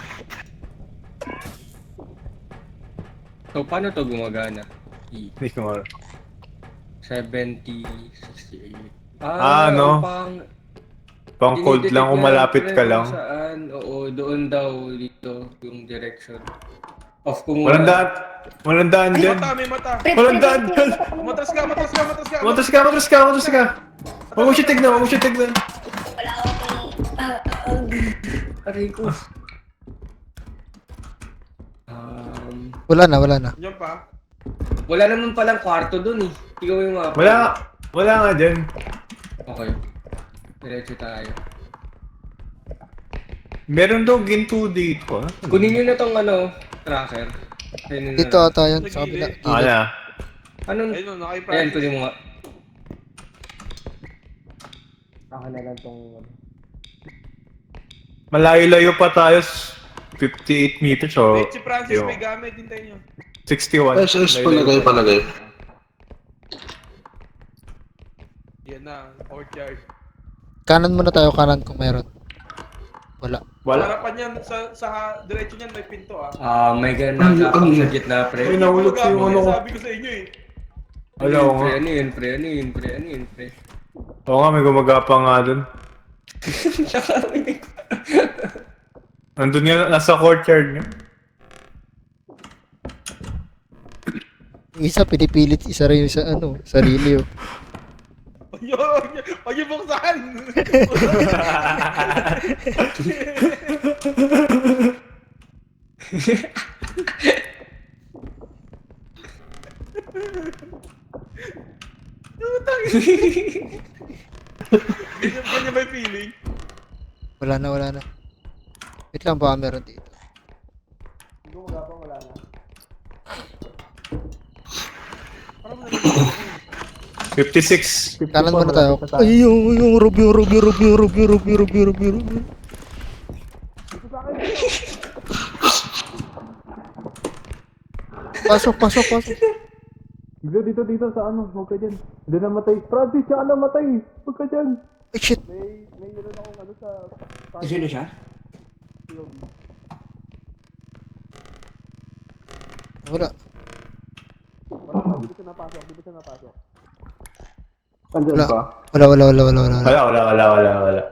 So, paano to gumagana? Hindi ko nga. 70, 68. Ano? Pang cold lang kung malapit ka lang. Saan? Oo, doon daw dito yung direction. Off ko Walang muna. daan. Walang daan May dyan. mata, may mata. Walang daan dyan. Matras ka. Matras ka. Huwag mo siya tignan. Aray ko. Wala na. Diyan pa. Wala naman palang kwarto doon eh. Ikaw yung mapa. Wala nga dyan. Okay. Diretso tayo. Meron daw ginto dito. ah. Kunin nyo na tong tracker. Ayun na Dito lang. ata yan, sa kabila. Ah, na. Anong... Ayun, nakay Ayan, Francis. kunin mo nga. Saka na lang tong... Malayo-layo pa tayo. 58 meters o Wait, si Francis Yo. may gamit. Hintayin nyo. 61. SS, palagay. Yan na, courtyard. Kanan muna tayo, kanan kung meron. Wala. Wala. Harapan yan, sa diretso niyan may pinto ah. May ganun na sa gitna, Ay, pre. nahulog si yung ano ko. Sabi ko sa inyo eh. Wala ko nga. Ano yun, pre? Oo nga, may gumagapa nga dun. Nandun nga, nasa courtyard nga. Yung isa, pinipilit isa rin yung sa sarili. Oh. Huwag yung buksan! Ganyan ba yung feeling? Wala na. Wait lang, baka meron dito. Parang 56. Kanan muna tayo. Ay, yung Ruby. Pasok. Dito sa ano, huwag ka dyan. Hindi namatay. Francis, siya ka namatay. Huwag ka dyan. Ay, shit. Sino siya? Wala. Andyan Wala. ba? Wala.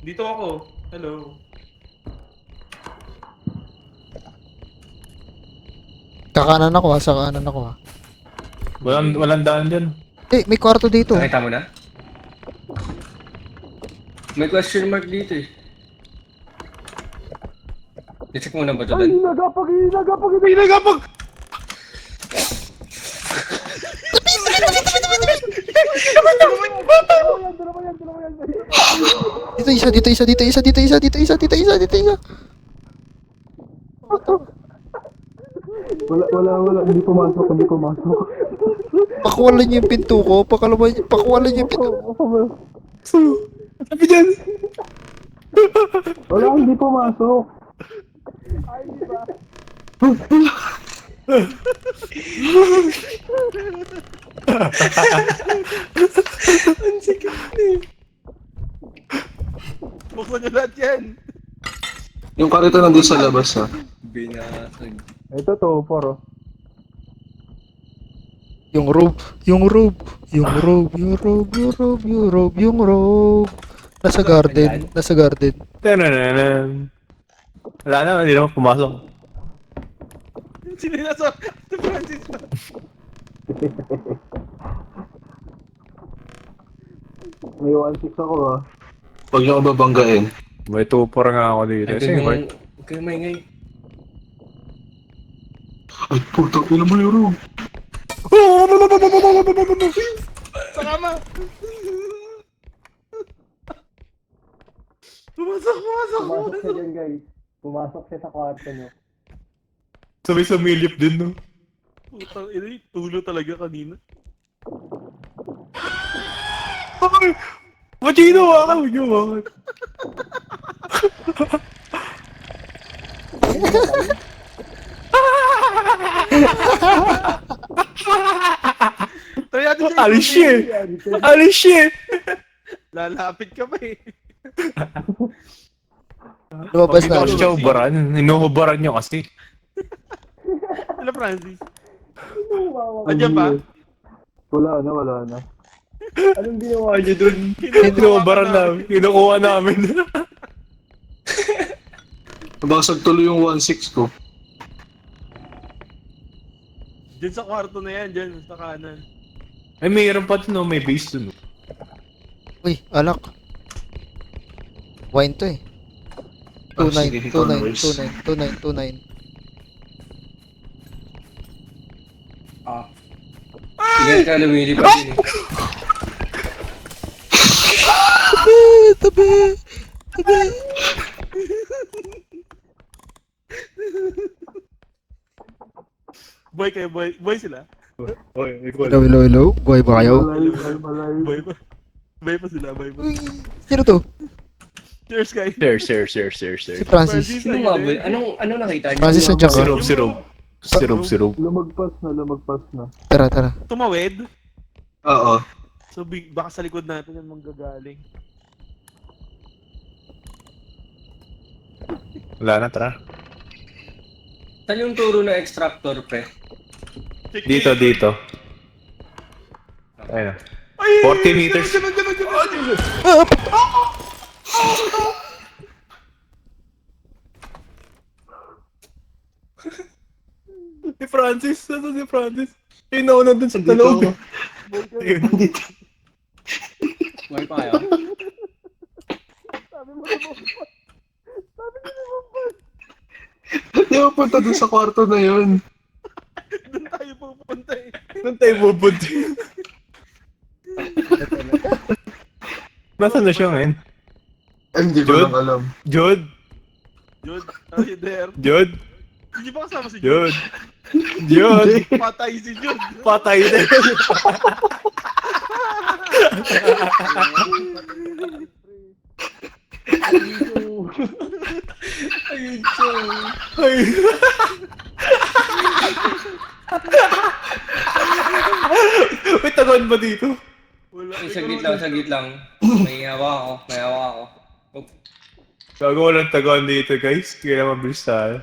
Dito ako. Hello. Kakanan ako ha, sa kanan ako ha. Walang daan dyan. Eh, may kwarto dito. Nakita mo na? May question mark dito eh. I-check mo na ba ito, Dan? Pinagapag! Dito isa. Wala. Hindi pumasok. Pakuwalan niyo yung pinto ko. Pakuwalan niyo yung pinto. Sabi dyan. Wala, hindi pumasok. Buksan nyo lahat yan. Yung karito nandun sa labas ha. Binasag. Ito to, poro. Yung robe. Nasa garden. Tananan. Wala na, hindi naman pumasok. Sino yung nasa? Si Francis pa. May 1-6 ako ha. Huwag niyo ako babanggain. May tupor nga ako dito. Ay, Sige, Mark. huwag kayo maingay. Ay, puto, ilan mo yung room? Sa kama. Pumasok. siya dyan, guys. Pumasok siya sa kwarto niyo. Sabay sa milip din, no? Putang ina, tulo talaga kanina. Ay! Ba't yung ginawa ka? Huwag yung bakit? Alis siya! Lalapit ka pa eh. Lumabas na. Hindi siya hubaran. Inuhubaran niyo kasi. Hello, Francis. Andiyan ba? Wala na. Anong ginawa niyo dun? Inuhubaran namin. Kinukuha namin. Nabasag tuloy yung 1-6 ko. Diyan sa kwarto na yan, diyan sa kanan. Ay, mayroon pa dun, no? May base dun. No? Uy, alak. Wine to eh. Ah, sige, ikaw na, Royce. 29. Ingat ka, lumilipad yun eh. Tabi. Boy kayo, boy sila. Hello. Buhay ba kayo? Boy pa. Boy pa sila, boy pa. Uy, sino to? Cheers, guys. Share. Si Francis. Sino nga ba? Anong nakita niyo? Francis, nandiyan ka? Sirob. Lumagpas na. Tara. Tumawid. Oo. So, baka sa likod natin yan manggagaling. Wala na, tara. Saan yung turo na extractor, pre? Dito. Ayun na. Ay! 40 meters. Diyan. Si Francis. Saan si Francis? Yung nauna dun sa talog. Ayun. Buhay pa kayo? Di ba punta dun sa kwarto na yun? Doon tayo pupunta eh. Saan tayo pupunta? Nasaan na siya ngayon? Ay, hindi ko Jude? lang alam. Jude? Jude, are you there? Jude? Hindi ba kasama si Jude? Jude? Patay si Jude. Patay na. Ayun siya. Ay. May taguan ba dito? Wala. Ay, saglit lang. May hawa ako. Oh, Gago walang taguan dito guys. Kaya mabilis tayo.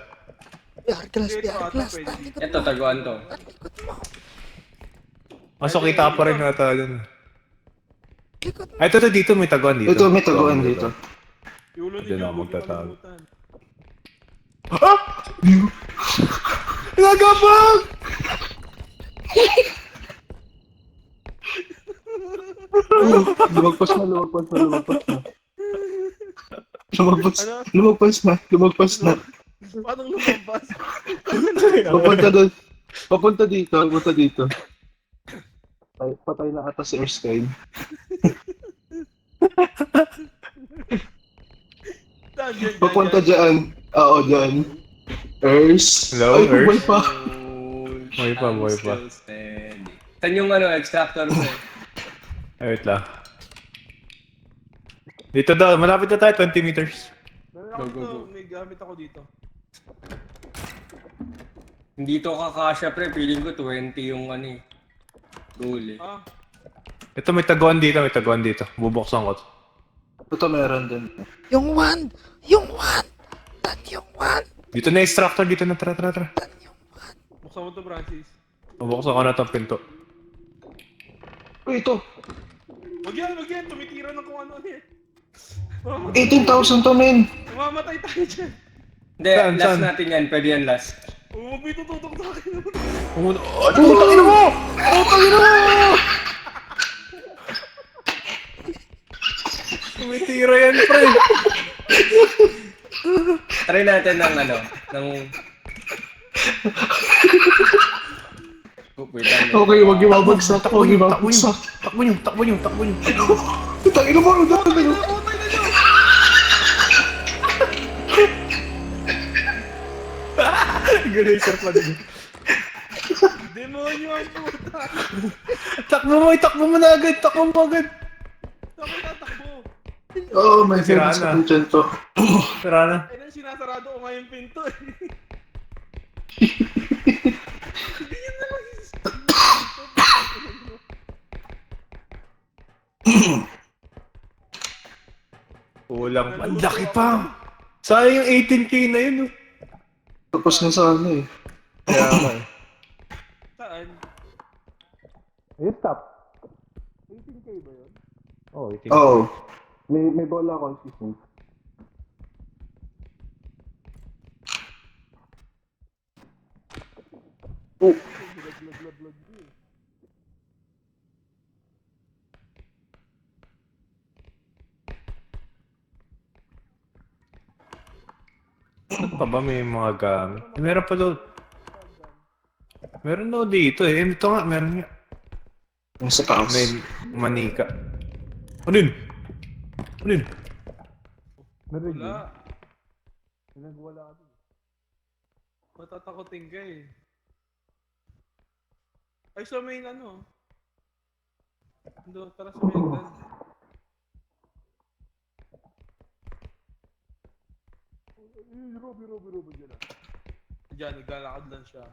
PR class, Dito PR ata class. pwede. Talikod Ito, taguan to. Kaso kita pa rin nata dyan. Likod mo. Ay, ito dito. May taguan dito. Ito, may taguan dito. Yulo Diyan ninyo, ako huwag niyo magtatago. kalimutan. Ah! Nagabang! Lumagpas na. Ano? Lumagpas na. Paano lumabas? Papunta dito. Ay, patay na ata si Erskine. Dyan. Papunta dyan. Oo, dyan. Ers. Hello, Ay, buhay Ers? pa. Buhay pa, buhay pa. I'm still standing. Saan yung extractor mo? Ay, wait lang. Dito daw. Malapit na tayo. 20 meters. Meron ako Go. dito, may gamit ako dito. Hindi to kakasya pre, feeling ko 20 yung goal eh. Ah, Ito may taguan dito. Bubuksan ko to. Ito meron din. Yung one! Yung one! Tan yung one! Dito na extractor. Dito na. Tara. Tan yung one! buksan mo to, Francis. Bubuksan ko na itong pinto. Uy, ito. Wag yan, tumitira ng kung ano eh. 18,000 to, men. Mamamatay tayo dyan. Hindi, Saan, last saan? natin yan, pwede yan last. Huwag mo itututok sa akin. Putang ina mo! Tumitira yan, pre. Try natin ng Oh, wait lang. Okay, wag yung mabagsak. Takbo nyo. Tangina mo, ano dapat na Galaser pa din. Demonyo ang puta. Takbo mo na agad. Saan ko tatakbo? Oh my Sira God, na. sa dyan to. Tara na. Ay, nang sinasarado ko nga yung pinto eh. Hindi yun na lang Kulang. Ang laki pa. Sayang yung 18k na yun. Oh. Tapos na sana eh. Kaya nga eh. Saan? Ayun, stop. 18k ba yun? Oo, 18k. Oo. May bola ako, excuse me. Oh. Ano pa ba may mga gamit? Meron pa doon. Meron daw dito eh. Ito nga, meron nga. Yung sa taas. May manika. Ano yun? Meron Wala. Pinagwala ka doon. Matatakotin ka eh. Ay, sa main ano? Tara sa main hagdan. Diyan, naglalakad lang siya.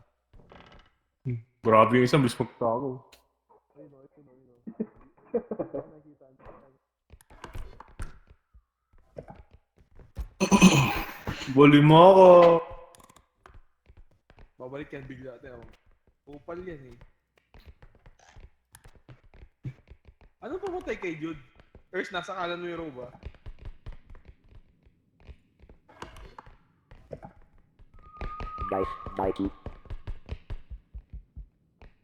Grabe yung isang, bilis magtako. Bali mo ako. Babalik yan bigla tayo. Upal yan eh. Ano pumatay kay Jude? Ers, nasa kanan mo yung roba.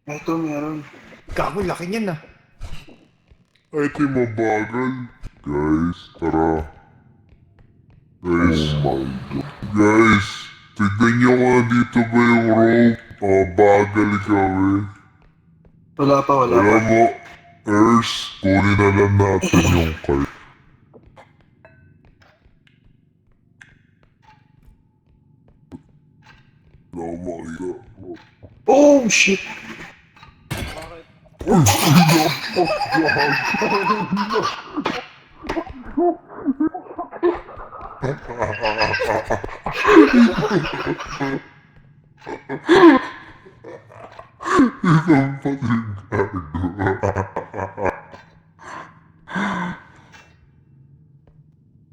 Ito, meron. Gago, laki niyan ah. Ay, ito yung mabagal. Guys, tara. Guys, guys, tignan nyo nga dito ba yung rope? Bagal kami. Wala pa. Alam mo, Ers, kunin na lang natin yung card. Wala akong makita. Oh, shit. Bakit? Isang patingkado.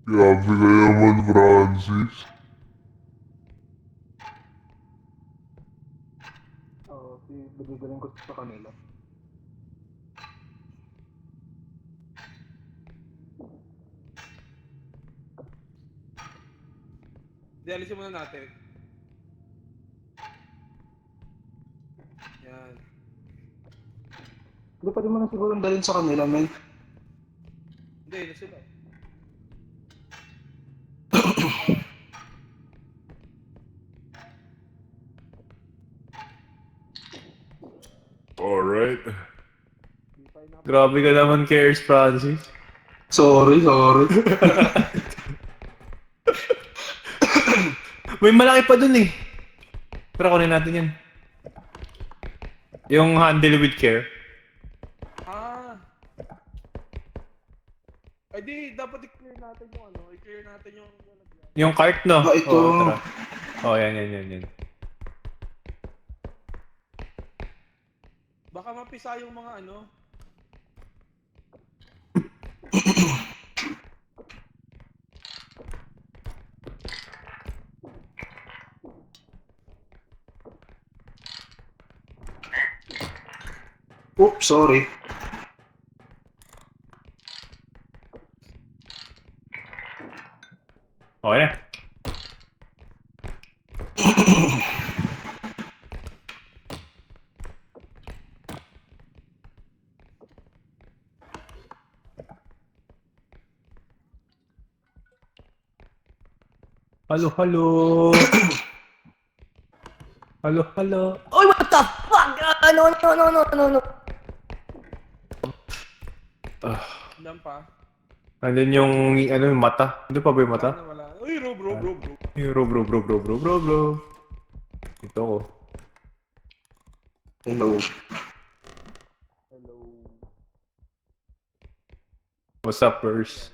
Grabe ka naman, Francis. Oo, binigaling ko sa kanila. Di, alisin muna natin. Yan. Hindi, pwede mo na siguro dalhin sa kanila, men. Hindi, na sila. Alright. Grabe ka naman, Cares Francis. Sorry. May malaki pa dun eh. Pero kunin natin yan. Yung handle with care. Ah. Ay di, dapat i-clear natin yung ano, i-clear natin yung lalagyan. Yung cart, no? Ah, ito. Oo, tara. Oh, yan. Baka mapisa yung mga ano. Oops, sorry. Okay na. Halo. Halo. Oh, what the fuck? No. Ilan pa? Nandun yung, ano, yung mata. Ano pa ba yung mata? Wala. Uy, Rob. Yung bro. Ito ko. Hello. What's up, Purse?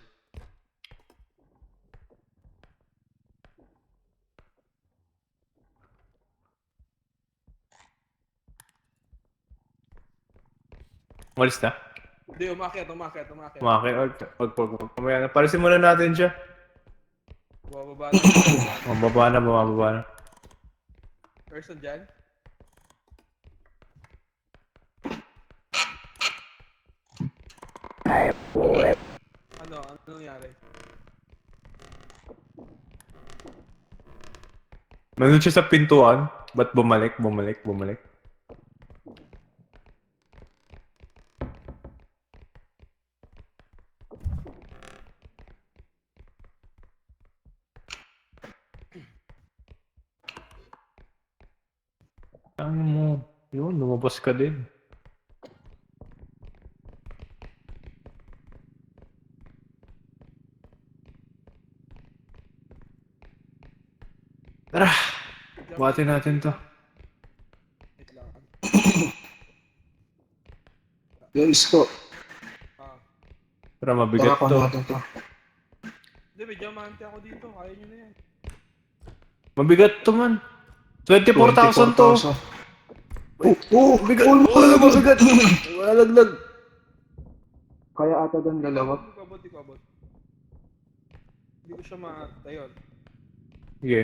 Walis na? Hindi, umakyat. Mamaya na. Parisin muna natin siya. Bababa na. Bumababa na. Person dyan? Ano nangyari? Nandun siya sa pintuan. Ba't bumalik? Ano mo? Yun, lumabas ka din. Tara! Buhatin natin to. Wait lang. Guys ko. Tara, mabigat Baka to. natin to. Hindi, may diamante ako dito. Kaya nyo na yan. Mabigat to, man. 24,000 to. Bigat. Mabigat. Wala laglag. Kaya ata doon dalawa. Hindi ko abot. Hindi ko siya ayun. Sige.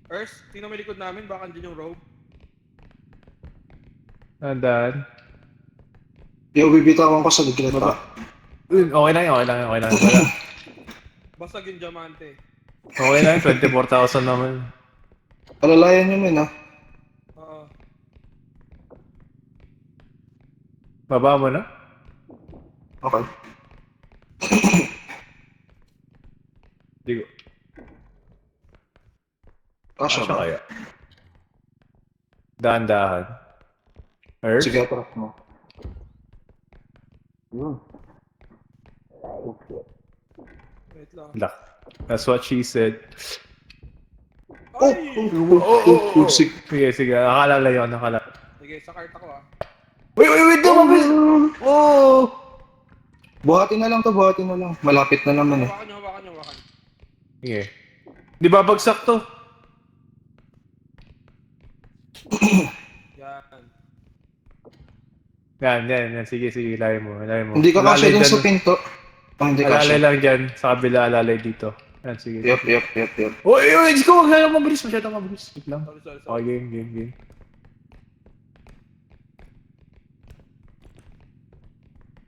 Ers, tingnan mo yung likod namin. Baka andyan yung rope. Nandaan. Yung bibitawan ko sa ligret pa. Okay lang. Wala. Basag yung diamante. Okay lang, 24,000 naman. Alalayan nyo men, ha? Oo. Baba mo na? Okay. Hindi ko. Kasha Siya ba? kaya. Dahan-dahan. Earth? Sige, atras mo. Yun. Wait lang. Lock. That's what she said. Ay! Sige. Sige. Nakala yun. Sige, sa cart ako ah. Wait, dumabas! Oh! Buhatin na lang to, buhatin na lang. Malapit na naman eh. Hawakan nyo. Sige. Di ba bagsak to? Yan. Yan. Sige, layo mo. Hindi ka kasya Alalay dun sa dyan. pinto. Hindi Alalay kasya. lang dyan. Sa kabila, alalay dito. Yan, sige. Yup. Uy, let's go! Huwag na lang mabilis. Masyadong mabilis. Wait lang. Sorry. Okay, game.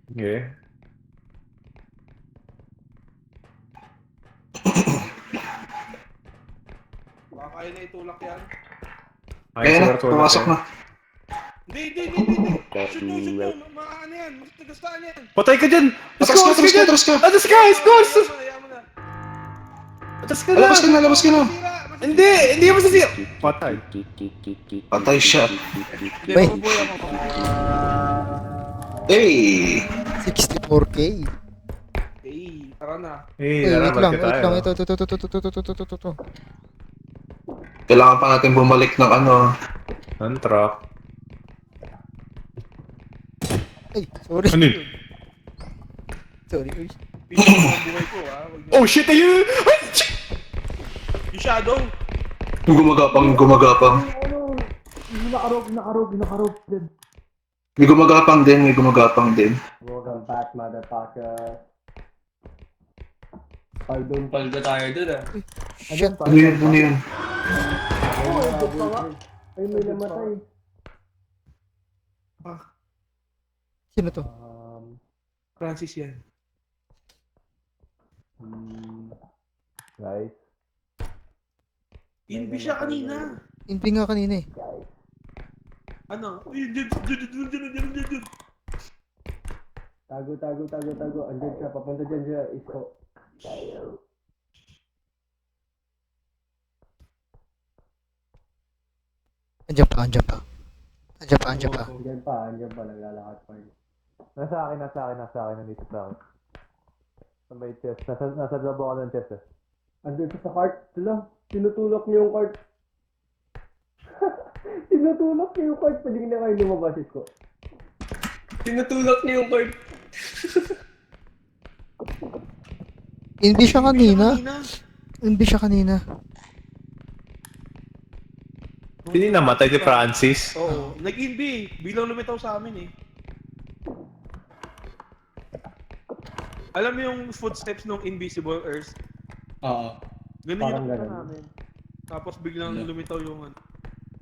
Okay. Baka kaya na itulak yan. Kaya na, pumasok na. Hindi. Shoot nyo. Maano yan. Matigastaan yan. Patay ka dyan! Atras ka. Atras ka! Scores! Ayaw mo na. Atras ka na! Labas ka na. Hindi mo sasira! Patay. Patay siya. Hindi, Bay. mabubuhay ako. Hey! 64k. Tara na. Eh, Wait naramat lang. ka tayo. Ito. Kailangan pa natin bumalik ng ano. Non-truck. Ay, sorry. Ano yun? Sorry. Uy. Pinuha mo ang buhay ko, ha? Huwag niyo- Oh shit! Ayun! Ay, shit! Yung shadow. Gumagapang. Nakarog. May gumagapang din. Welcome back, motherfucker. Paldo tayo dun ah. Shit. Ano yun? Ay, may namatay. Sino to? Francis yan. Guys. Inbi siya kanina. Inpi nga kanina eh. Ano? Diyan. Tago. Andyan siya, papunta dyan siya. Isko. Andiyan pa. Andiyan pa. Andyan pa, naglalakad pa rin. Nasa akin. Nandito sa akin. Sa may chest. Nasa labo ako ng chest eh. Andun siya sa cart. Sila, tinutulak niyo yung cart. Tinutulak niyo yung cart. Pwede na kayo lumabas, Isko. Tinutulak niyo yung card. Inpi siya kanina. Hindi namatay si Francis. Oo. Nag-inbi. Bilang lumitaw sa amin eh. Alam mo yung footsteps ng Invisible Earth? Oo. Ganun Parang yung nakita ganun. namin. Tapos biglang lumitaw yung ano.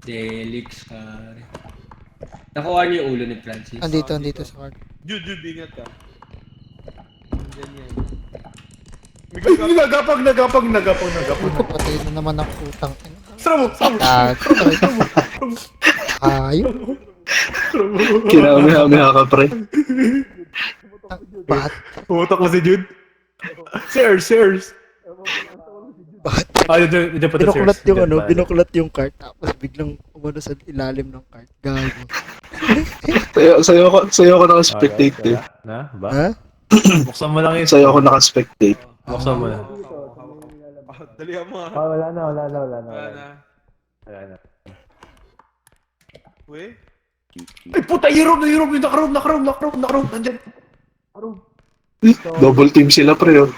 Delix, pare. Nakuha niyo yung ulo ni Francis. Andito sa cart. Jude, ingat ka. Andyan yan. Ay, nagapag. Ito, patay na naman ang utang. Sara mo! Ayaw. Kinaumiha ka, pre. Bahat. Pumunta ko si Jude. Sirs. Bahat. Diyan pa Binuklat yung binuklat yung cart. Tapos biglang umano sa ilalim ng cart. Gago. Sa'yo ako naka-spectate eh. Na? Ba? Ha? Buksan mo lang yun. Sa'yo ako naka-spectate. Buksan mo na. Dalihan mo ha. Wala na. Wala na. Uy. Ay, puta! Europe! Yung nakaroon! Nandyan! Double team sila, pre. Oh.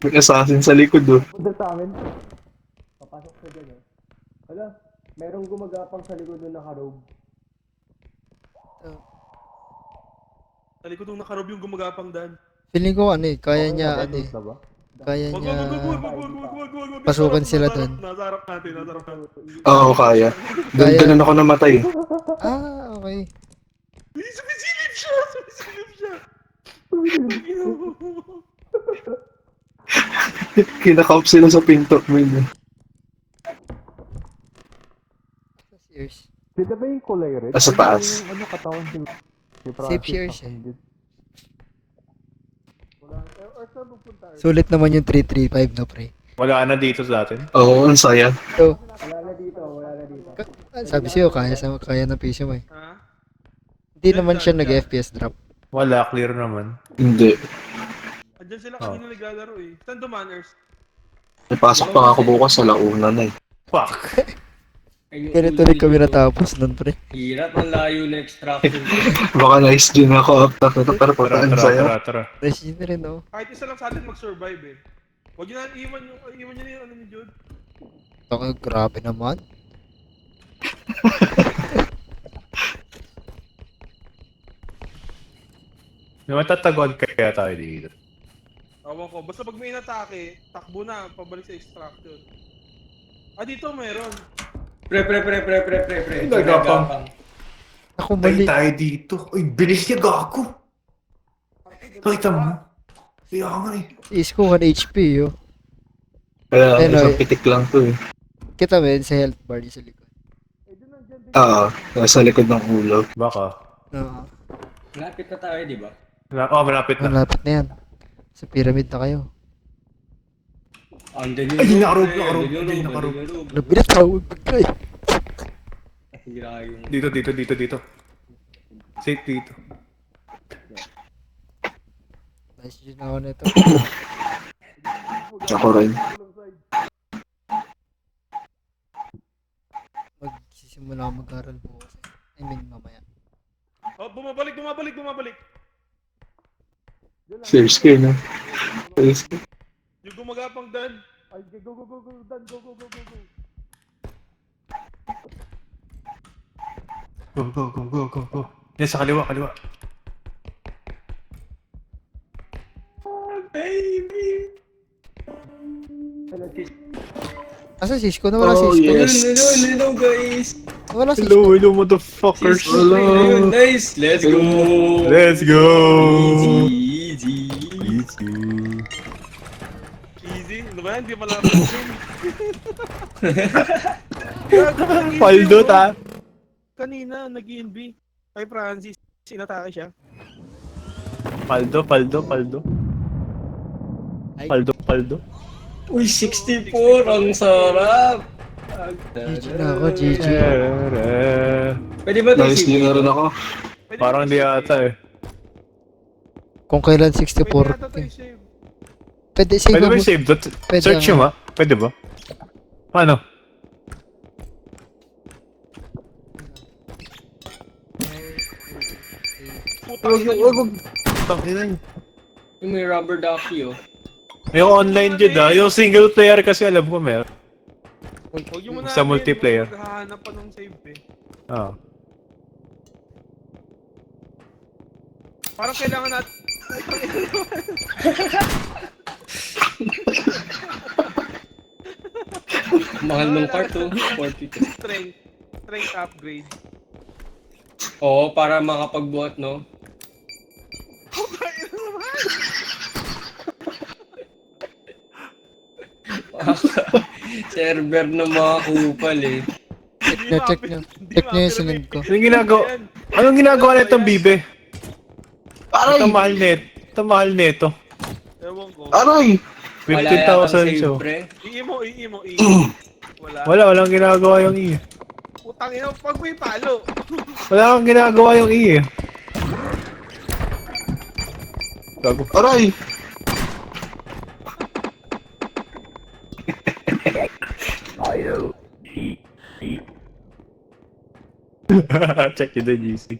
May assassin sa likod, oh. Punta sa amin. Papasok sa dyan, eh. Wala, merong gumagapang sa likod ng nakarobe. Sa likod ng nakarob yung gumagapang dan. Feeling ko kaya niya Kaya Wag. niya pasukan sila dun. Nasa harap natin. Oo, kaya. Kaya- Ganun ako namatay. Okay. Sumisilip siya! Kinakaup sila sa pinto. Cheers. Dito ba yung kulay red? Sa taas. Yung ano katawan si Safe years eh. Or Sulit naman yung 335 no pre. Wala na dito sa atin. Oo, ang saya. So, wala na dito. sabi sa'yo, kaya ng PC mo eh. Ha? Hindi naman siya nag-FPS drop. Wala, clear naman. Hindi. Andyan sila kanina naglalaro eh. Saan dumaners? Napasok pa nga ako bukas sa launa na eh. Fuck! Ganito rin kami natapos nun, pre. Hirap, ang layo na extraction. Baka nice din ako after nito, pero Tara, pataan tara, sa'yo. tara, tara. Fresh yun rin, oh. Kahit isa lang sa atin mag-survive eh. Huwag nyo na iwan nyo na yung ano ni Jude. Taka, grabe naman. Matataguan kaya tayo dito. Awan ko. Basta pag may inatake, takbo na, pabalik sa extraction. Ah, dito meron. Pre. Nagapang. Ako Tayo mali. tayo dito. Uy, bilis niya gago. Nakita mo? Kaya nga eh. Is ko 1 HP, oh. Kaya Anyway. isang pitik lang to eh. Kita mo yun sa health bar yung sa likod. Nasa likod ng ulo. Baka. Oo. Lapit na tayo, di ba? Malapit na. Malapit na yan. Sa pyramid na kayo. Andun Ay, yung nakarob, pre, nakarob, andun yung hindi, room, nakarob. andun yung room. Nabilat ako, magpagkay. Hira yung... Dito. Safe dito. Nice yun ako nito. Ako rin. Magsisimula ako mag-aral bukas. I mean, mamaya. Oh, bumabalik. Share screen, no? Share screen. Yung gumagapang Dan. Ay, go, Dan, go. Go. Yan sa kaliwa. Asa Cisco? Nawala Cisco. yes. Hello, guys! Nawala Cisco. Hello, motherfuckers. Hello. Ayun, nice! Let's go! Let's go. Easy! Easy. Ano ba yan? Hindi pala ako game. Paldo ta. Kanina, nag-ENB. Kay Francis, sinatake siya. Paldo. Ay. Paldo. Uy, 64! Ang sarap! GG na ako, GG. Pwede ba tayo Nice din na rin ako. Pwede Parang ba hindi tayo ata eh. Kung kailan Pwede 64. yata tayo save. Pwede save Pwede ba mo. yung save dot? Pwede Search nga. mo ba? Pwede ba? Paano? Putang ina yun. Tanginan. Yung may rubber ducky, oh. Yung online dyan yung single player kasi alam ko meron. Huwag yung muna Sa multiplayer. Maghahanap pa ng save eh. Ah. Parang kailangan natin... Mahal ng cart, oh. 40. Strength upgrade. Oo, para makapagbuhat, no? Server na mga kupal, eh. Check nyo. Check nyo yung sinend ko. Anong ginagawa na itong bibe? Aray! Ito mahal nito. Ewan ko. Aray! 15,000 save, so. pre. Iimo. Wala. Walang ginagawa yung E. Putang ina, pag may palo. Wala kang ginagawa yung E eh. Gago. Aray! Check yun the GC.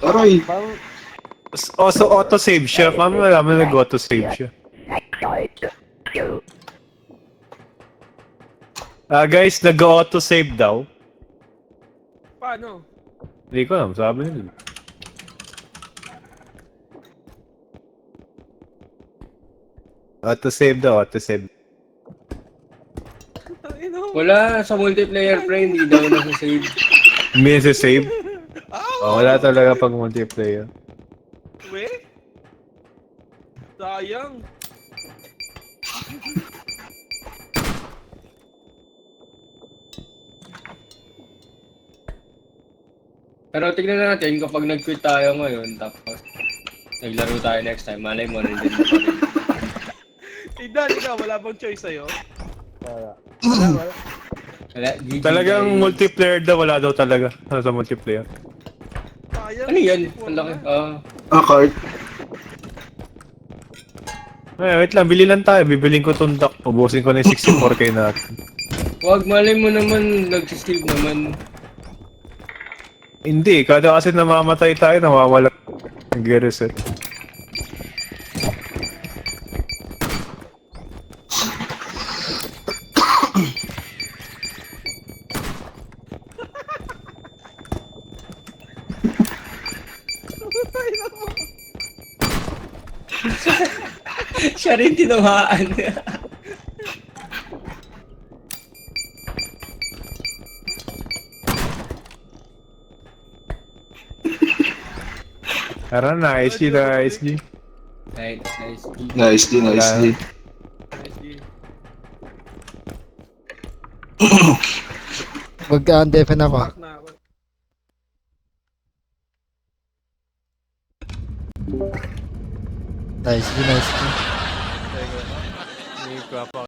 Aray! So auto-save siya. Paano malaman nag-auto-save siya? Guys, nag-auto-save daw. Paano? Hindi ko alam, sabi nila. Auto-save daw, auto-save. Putang ina. Wala, sa multiplayer, pre, hindi daw nasa-save. May save? Oh, wala talaga pag multiplayer. We? Sayang. Pero tignan natin kapag nag-quit tayo ngayon, tapos naglaro tayo next time, malay mo, nandun pa rin. Dan, ikaw, wala bang choice sa'yo? Wala, GG Talagang guys. multiplayer daw, wala daw talaga. Sa multiplayer. Sayang. Ano yan? Ipon Ang laki. na. Cart. Wait lang, bili lang tayo. Bibiling ko tong duck. Ubusin ko na yung 64k natin. Wag, malay mo naman, nagsisave naman. Hindi, kada kasi namamatay tayo, nawawala. Nag-reset. Siya rin tinamaan. Tara na, SG na, SG. Nice, nice. Nice din, nice Wala. din. Mag-undefen ako. Back na ako. Nice, nice. Hindi ko pa